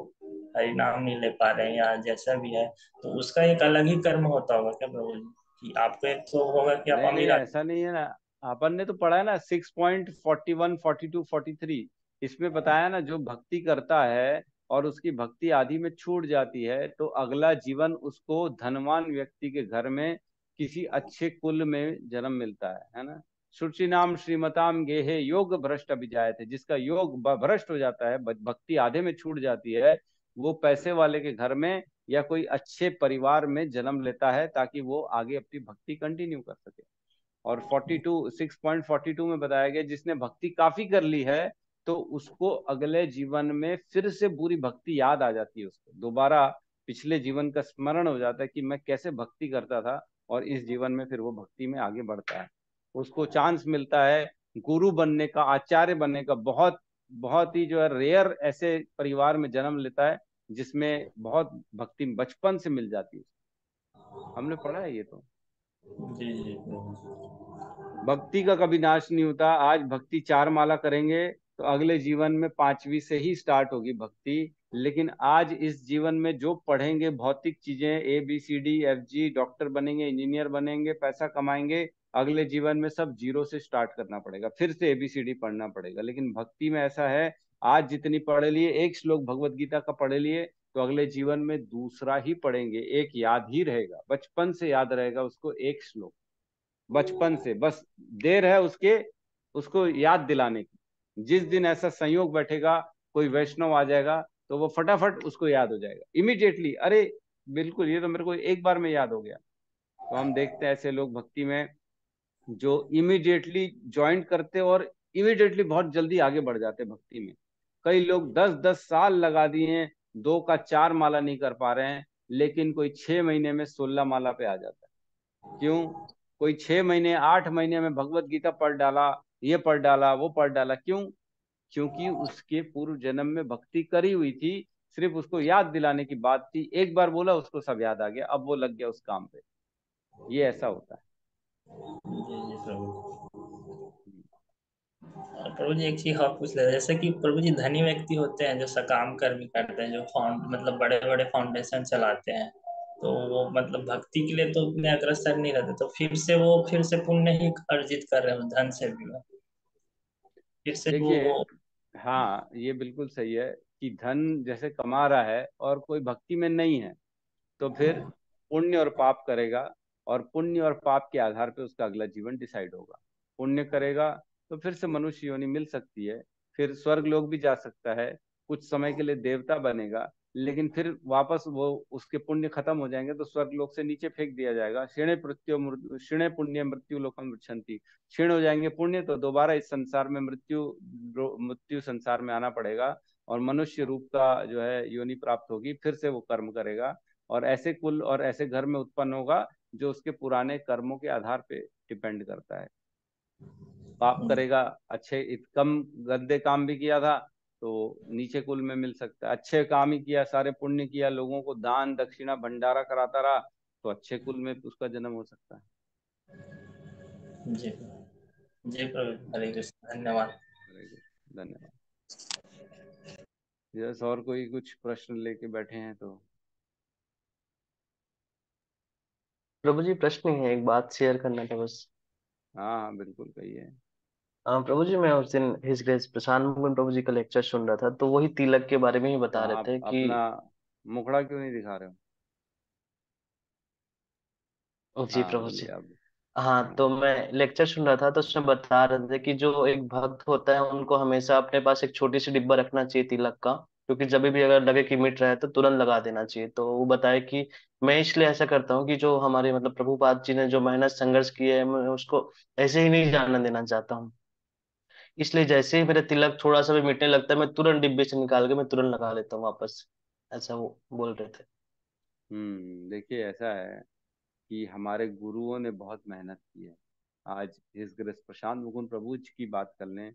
D: हरि नाम नहीं ले पा रहे हैं या जैसा भी है। तो उसका एक अलग ही कर्म होता होगा क्या प्रभु जी? कि आपको एक तो होगा कि आप
A: नहीं नहीं,
D: अमीर
A: ऐसा नहीं है ना। अपन ने तो पढ़ा है ना 6.41 42 43, इसमें बताया ना जो भक्ति करता है और उसकी भक्ति आदि में छूट जाती है तो अगला जीवन उसको धनवान व्यक्ति के घर में किसी अच्छे कुल में जन्म मिलता है ना। शुचिनाम श्रीमताम गेहे योग भ्रष्ट अभिजायते, जिसका योग भ्रष्ट हो जाता है, भक्ति आधे में छूट जाती है, वो पैसे वाले के घर में या कोई अच्छे परिवार में जन्म लेता है ताकि वो आगे अपनी भक्ति कंटिन्यू कर सके। और 6.42 में बताया गया जिसने भक्ति काफी कर ली है तो उसको अगले जीवन में फिर से बुरी भक्ति याद आ जाती है, उसको दोबारा पिछले जीवन का स्मरण हो जाता है कि मैं कैसे भक्ति करता था, और इस जीवन में फिर वो भक्ति में आगे बढ़ता है। उसको चांस मिलता है गुरु बनने का, आचार्य बनने का। बहुत बहुत ही जो है रेयर ऐसे परिवार में जन्म लेता है जिसमें बहुत भक्ति बचपन से मिल जाती है। हमने पढ़ा है ये तो।
D: जी जी प्रभु
A: भक्ति का कभी नाश नहीं होता। आज भक्ति 4 माला करेंगे तो अगले जीवन में 5वीं से ही स्टार्ट होगी भक्ति। लेकिन आज इस जीवन में जो पढ़ेंगे भौतिक चीजें, ABCD EFG, डॉक्टर बनेंगे, इंजीनियर बनेंगे, पैसा कमाएंगे, अगले जीवन में सब जीरो से स्टार्ट करना पड़ेगा, फिर से ABCD पढ़ना पड़ेगा। लेकिन भक्ति में ऐसा है, आज जितनी पढ़ लिए, एक श्लोक भगवत गीता का पढ़ लिए तो अगले जीवन में दूसरा ही पढ़ेंगे, एक याद ही रहेगा, बचपन से याद रहेगा उसको एक श्लोक, बचपन से बस देर है उसके उसको याद दिलाने की। जिस दिन ऐसा संयोग बैठेगा, कोई वैष्णव आ जाएगा तो वो फटाफट उसको याद हो जाएगा इमिडिएटली, अरे बिल्कुल ये तो मेरे को एक बार में याद हो गया। तो हम देखते हैं ऐसे लोग भक्ति में जो इमिडिएटली ज्वाइन करते और इमिडिएटली बहुत जल्दी आगे बढ़ जाते भक्ति में। कई लोग 10-10 साल लगा दिए हैं, 2 का 4 माला नहीं कर पा रहे हैं, लेकिन कोई 6 महीने में 16 माला पे आ जाता है। क्यों? कोई 6 महीने 8 महीने में भगवत गीता पढ़ डाला, ये पढ़ डाला, वो पढ़ डाला। क्यों? क्योंकि उसके पूर्व जन्म में भक्ति करी हुई थी, सिर्फ उसको याद दिलाने की बात थी, एक बार बोला उसको सब याद आ गया, अब वो लग गया उस काम पे। ये ऐसा होता है।
D: जी जी प्रभु। और प्रभु जी एक चीज और पूछ ले, जैसे कि प्रभु जी धनी व्यक्ति होते हैं जो सकाम कर्म करते हैं, जो फाउंड मतलब बड़े बड़े फाउंडेशन चलाते हैं, तो वो मतलब भक्ति के लिए तो उतने अग्रसर नहीं रहते, तो फिर से पुण्य ही अर्जित कर रहे हो, धन से भी फिर से
A: देखिए,
D: वो।
A: हाँ ये बिल्कुल सही है कि धन जैसे कमा रहा है और कोई भक्ति में नहीं है, तो फिर पुण्य और पाप करेगा, और पुण्य और पाप के आधार पे उसका अगला जीवन डिसाइड होगा। पुण्य करेगा तो फिर से मनुष्य योनि मिल सकती है, फिर स्वर्ग लोक भी जा सकता है, कुछ समय के लिए देवता बनेगा, लेकिन फिर वापस वो उसके पुण्य खत्म हो जाएंगे तो स्वर्ग लोक से नीचे फेंक दिया जाएगा। क्षीणे पुण्य मृत्यु लोकम गच्छन्ति। क्षीण हो जाएंगे पुण्य तो दोबारा इस संसार में मृत्यु संसार में आना पड़ेगा, और मनुष्य रूप का जो है योनि प्राप्त होगी, फिर से वो कर्म करेगा, और ऐसे कुल और ऐसे घर में उत्पन्न होगा जो उसके पुराने कर्मों के आधार पे डिपेंड करता है। पाप करेगा, कम गंदे काम भी किया था तो नीचे कुल में मिल सकता है। अच्छे काम ही किया, सारे पुण्य किया, लोगों को दान दक्षिणा भंडारा कराता रहा, तो अच्छे कुल में उसका जन्म हो सकता है।
D: जी जी प्रभु, हरे कृष्ण, धन्यवाद।
A: Very good, धन्यवाद। यस, और कोई कुछ प्रश्न लेके बैठे हैं तो?
C: प्रभु जी प्रश्न ही है, एक बात शेयर करना था बस।
A: हाँ हाँ बिल्कुल, कहिए।
C: प्रभु जी मैं उस दिन हिज ग्रेस प्रशांत मुकुंद प्रभु जी का लेक्चर सुन रहा था, तो वही तिलक के बारे में ही
A: तो
C: बता रहे
A: आप
C: थे कि।
A: अपना मुखड़ा क्यों नहीं दिखा रहे हो?
C: जी
A: हाँ
C: प्रभु जी।
A: बोलिए आप।
C: हाँ,
A: हाँ।
C: तो मैं लेक्चर सुन रहा था तो उसमें बता रहे थे कि जो एक भक्त होता है उनको हमेशा अपने पास एक छोटी सी डिब्बा रखना चाहिए तिलक का, क्योंकि जब भी अगर लगे कि मिट रहा है तो तुरंत लगा देना चाहिए। तो वो बताए कि मैं इसलिए ऐसा करता हूँ कि जो हमारे मतलब प्रभुपाद जी ने जो मेहनत संघर्ष की है, मैं उसको ऐसे ही नहीं जाने देना चाहता हूँ। इसलिए जैसे ही मेरा तिलक थोड़ा सा भी मिटने लगता है, मैं तुरंत डिब्बे से निकाल के मैं तुरंत लगा लेता हूँ वापस। ऐसा वो बोल रहे थे।
A: देखिए ऐसा है कि हमारे गुरुओं ने बहुत मेहनत की है। आज इस ग्रस प्रशांत मुकुंद प्रभु जी की बात कर लें,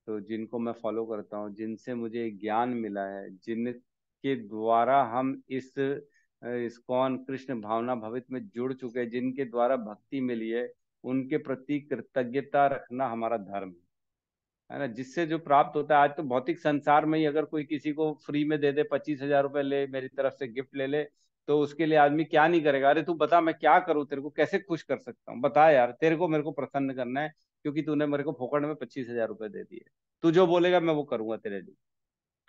A: तो जिनको मैं फॉलो करता हूँ, जिनसे मुझे ज्ञान मिला है, जिनके द्वारा हम इस इस्कॉन कृष्ण भावना भवित में जुड़ चुके हैं, जिनके द्वारा भक्ति मिली है, उनके प्रति कृतज्ञता रखना हमारा धर्म है ना। जिससे जो प्राप्त होता है, आज तो भौतिक संसार में ही अगर कोई किसी को फ्री में दे दे, 25,000 रुपए ले मेरी तरफ से गिफ्ट ले ले, तो उसके लिए आदमी क्या नहीं करेगा। अरे तू बता मैं क्या करूँ, तेरे को कैसे खुश कर सकता हूँ, बता यार, तेरे को मेरे को प्रसन्न करना है, क्योंकि तूने मेरे को फोकट में 25,000 रुपए दे दिए, तू जो बोलेगा मैं वो करूंगा तेरे लिए।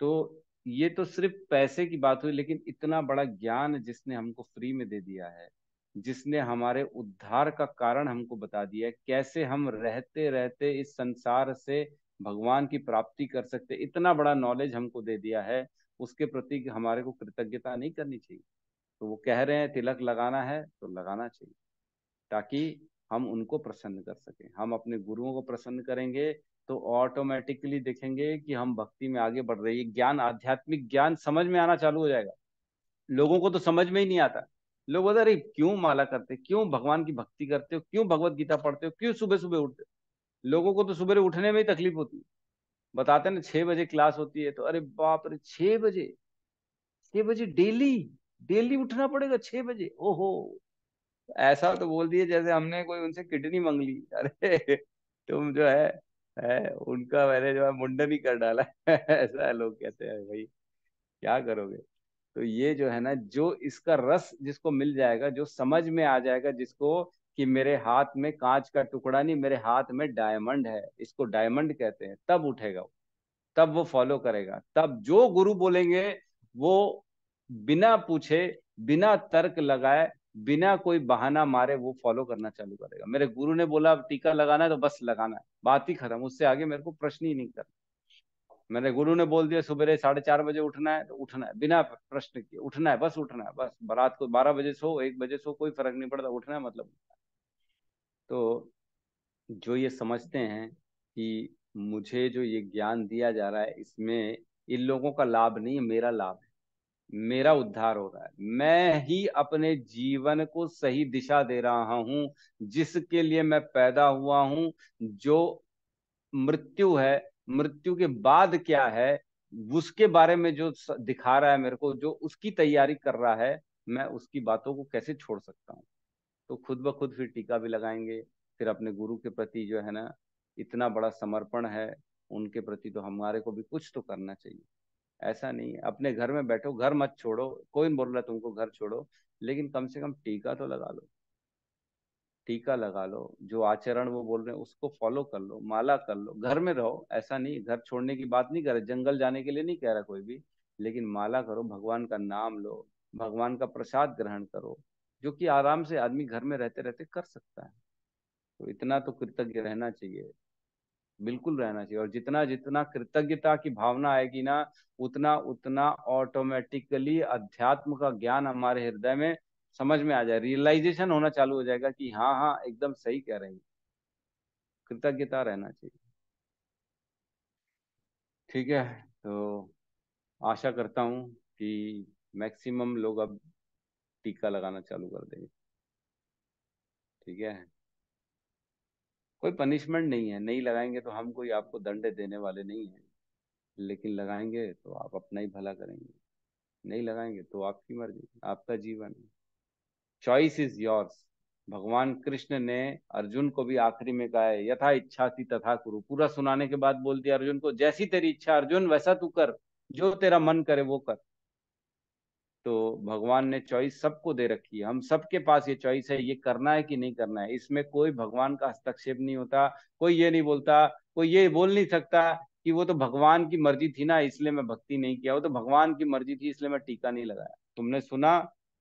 A: तो ये तो सिर्फ पैसे की बात हुई, लेकिन इतना बड़ा ज्ञान जिसने हमको फ्री में दे दिया है, जिसने हमारे उद्धार का कारण हमको बता दिया है, कैसे हम रहते रहते इस संसार से भगवान की प्राप्ति कर सकते, इतना बड़ा नॉलेज हमको दे दिया है, उसके प्रति हमारे को कृतज्ञता नहीं करनी चाहिए? तो वो कह रहे हैं तिलक लगाना है तो लगाना चाहिए, ताकि हम उनको प्रसन्न कर सकें। हम अपने गुरुओं को प्रसन्न करेंगे तो ऑटोमेटिकली देखेंगे कि हम भक्ति में आगे बढ़ रही है। ज्ञान, आध्यात्मिक ज्ञान समझ में आना चालू हो जाएगा। लोगों को तो समझ में ही नहीं आता। लोग बोलते अरे क्यों माला करते, क्यों भगवान की भक्ति करते हो, क्यों भगवत गीता पढ़ते हो, क्यों सुबह सुबह उठते हो? लोगों को तो सुबह उठने में ही तकलीफ होती है। बताते हैं ना 6 बजे क्लास होती है, तो अरे बाप रे, 6 बजे, 6 बजे डेली, डेली उठना पड़ेगा 6 बजे, ओहो। ऐसा तो बोल दिए जैसे हमने कोई उनसे किडनी मांग ली। अरे तुम जो है उनका मैंने जो है मुंडन ही कर डाला है। ऐसा है, लोग कहते हैं भाई क्या करोगे। तो ये जो है ना, जो इसका रस जिसको मिल जाएगा, जो समझ में आ जाएगा जिसको, कि मेरे हाथ में कांच का टुकड़ा नहीं, मेरे हाथ में डायमंड है, इसको डायमंड कहते हैं, तब उठेगा वो, तब वो फॉलो करेगा। तब जो गुरु बोलेंगे वो बिना पूछे, बिना तर्क लगाए, बिना कोई बहाना मारे वो फॉलो करना चालू करेगा। मेरे गुरु ने बोला टीका लगाना है तो बस लगाना है, बात ही खत्म, उससे आगे मेरे को प्रश्न ही नहीं करना। मेरे गुरु ने बोल दिया सुबह 4:30 बजे उठना है तो उठना है, बिना प्रश्न किए उठना है, बस उठना है, बस। रात को 12 बजे सो, 1 बजे सो, कोई फर्क नहीं पड़ता, उठना है मतलब। तो जो ये समझते हैं कि मुझे जो ये ज्ञान दिया जा रहा है, इसमें इन लोगों का लाभ नहीं है, मेरा लाभ है, मेरा उद्धार हो रहा है, मैं ही अपने जीवन को सही दिशा दे रहा हूं, जिसके लिए मैं पैदा हुआ हूं। जो मृत्यु है, मृत्यु के बाद क्या है, उसके बारे में जो दिखा रहा है मेरे को, जो उसकी तैयारी कर रहा है, मैं उसकी बातों को कैसे छोड़ सकता हूँ? तो खुद ब खुद फिर टीका भी लगाएंगे। फिर अपने गुरु के प्रति जो है ना, इतना बड़ा समर्पण है उनके प्रति, तो हमारे को भी कुछ तो करना चाहिए। ऐसा नहीं है अपने घर में बैठो, घर मत छोड़ो, कोई नहीं बोल रहा तुमको घर छोड़ो, लेकिन कम से कम टीका तो लगा लो, टीका लगा लो, जो आचरण वो बोल रहे हैं उसको फॉलो कर लो, माला कर लो, घर में रहो, ऐसा नहीं घर छोड़ने की बात नहीं कर रहे, जंगल जाने के लिए नहीं कह रहा कोई भी, लेकिन माला करो, भगवान का नाम लो, भगवान का प्रसाद ग्रहण करो, जो कि आराम से आदमी घर में रहते रहते कर सकता है। तो इतना तो कृतज्ञ रहना चाहिए, बिल्कुल रहना चाहिए। और जितना जितना कृतज्ञता की भावना आएगी ना, उतना उतना ऑटोमेटिकली अध्यात्म का ज्ञान हमारे हृदय में समझ में आ जाए, रियलाइजेशन होना चालू हो जाएगा कि हाँ हाँ एकदम सही कह रहे हैं, कृतज्ञता रहना चाहिए। ठीक है, तो आशा करता हूँ कि मैक्सिमम लोग अब टीका लगाना चालू कर देंगे। ठीक है, कोई पनिशमेंट नहीं है, नहीं लगाएंगे तो हम कोई आपको दंड देने वाले नहीं है, लेकिन लगाएंगे तो आप अपना ही भला करेंगे, नहीं लगाएंगे तो आपकी मर्जी, आपका जीवन है, चॉइस इज योर्स। भगवान कृष्ण ने अर्जुन को भी आखिरी में कहा है, यथा इच्छा थी तथा कुरु, पूरा सुनाने के बाद बोल दिया अर्जुन को, जैसी तेरी इच्छा अर्जुन वैसा तू कर, जो तेरा मन करे वो कर। तो भगवान ने चॉइस सबको दे रखी है, हम सबके पास ये चॉइस है, ये करना है कि नहीं करना है, इसमें कोई भगवान का हस्तक्षेप नहीं होता। कोई ये नहीं बोलता, कोई ये बोल नहीं सकता कि वो तो भगवान की मर्जी थी ना इसलिए मैं भक्ति नहीं किया, वो तो भगवान की मर्जी थी इसलिए मैं टीका नहीं लगाया। तुमने सुना,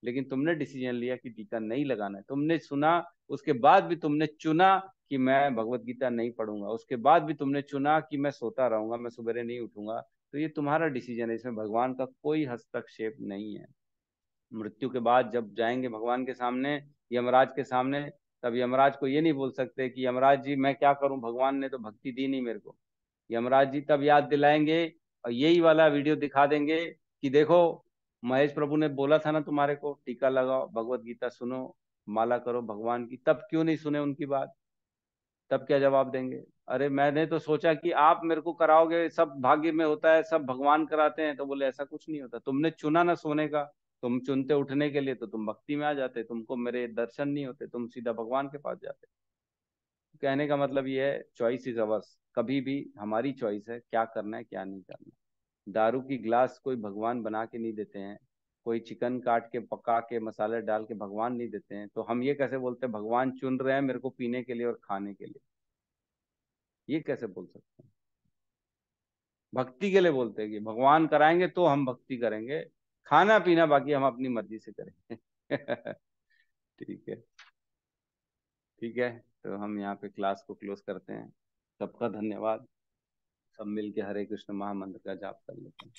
A: लेकिन तुमने डिसीजन लिया कि टीका नहीं लगाना है, तुमने सुना, उसके बाद भी तुमने चुना कि मैं भगवत गीता नहीं पढ़ूंगा, उसके बाद भी तुमने चुना कि मैं सोता रहूंगा, मैं सवेरे नहीं उठूंगा, तो ये तुम्हारा डिसीजन है, इसमें भगवान का कोई हस्तक्षेप नहीं है। मृत्यु के बाद जब जाएंगे भगवान के सामने, यमराज के सामने, तब यमराज को ये नहीं बोल सकते कि यमराज जी मैं क्या करूं, भगवान ने तो भक्ति दी नहीं मेरे को। यमराज जी तब याद दिलाएंगे और यही वाला वीडियो दिखा देंगे कि देखो महेश प्रभु ने बोला था ना तुम्हारे को, टीका लगाओ, भगवत गीता सुनो, माला करो भगवान की, तब क्यों नहीं सुने उनकी बात, तब क्या जवाब देंगे? अरे मैंने तो सोचा कि आप मेरे को कराओगे, सब भाग्य में होता है, सब भगवान कराते हैं, तो बोले ऐसा कुछ नहीं होता, तुमने चुना ना सोने का, तुम चुनते उठने के लिए तो तुम भक्ति में आ जाते, तुमको मेरे दर्शन नहीं होते, तुम सीधा भगवान के पास जाते। कहने का मतलब ये है, चॉइस इज अवर्स, कभी भी हमारी चॉइस है क्या करना है क्या नहीं करना। दारू की ग्लास कोई भगवान बना के नहीं देते हैं, कोई चिकन काट के पका के मसाले डाल के भगवान नहीं देते हैं, तो हम ये कैसे बोलते हैं भगवान चुन रहे हैं मेरे को पीने के लिए और खाने के लिए, ये कैसे बोल सकते हैं? भक्ति के लिए बोलते हैं कि भगवान कराएंगे तो हम भक्ति करेंगे, खाना पीना बाकी हम अपनी मर्जी से करेंगे। ठीक है, ठीक है, तो हम यहाँ पे क्लास को क्लोज करते हैं। सबका धन्यवाद, सब मिलके हरे कृष्ण महामंत्र का जाप कर लेते हैं।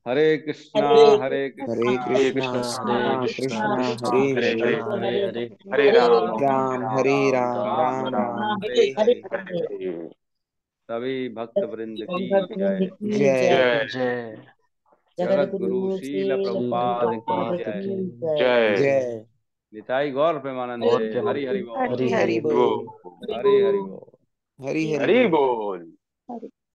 A: हरे कृष्णा
D: हरे
A: हरे
E: हरे
A: कृष्णा
B: हरे
E: कृष्णा
B: कृष्णा
C: कृष्णा
E: कृष्णा
C: कृष्णा
E: हरे
B: हरे
E: हरे
C: कृष्णा हरे हरे
B: हरे राम
E: राम हरे राम
C: राम
E: राम
C: राम
E: राम
C: हरे
E: हरे
C: हरे।
E: हरे।
B: हरे।
A: सभी भक्त वृंद की जय,
E: जय
B: जय
C: जय।
A: जगत गुरु श्रील
C: श्रील
A: प्रभुपाद की
C: प्रभुपाद
A: जय,
C: की
B: जय।
C: जय।
E: जय।
A: निताई गौर प्रेमानंद
C: और
A: जय, हरि हरि
C: हरि
A: बोल,
E: हरि
C: हरि
E: हरि
C: बोल।
E: बोल।
B: बोल
A: हरि हरि बोल।
E: हरि हरि
B: हरि
E: बोल।
B: बोल।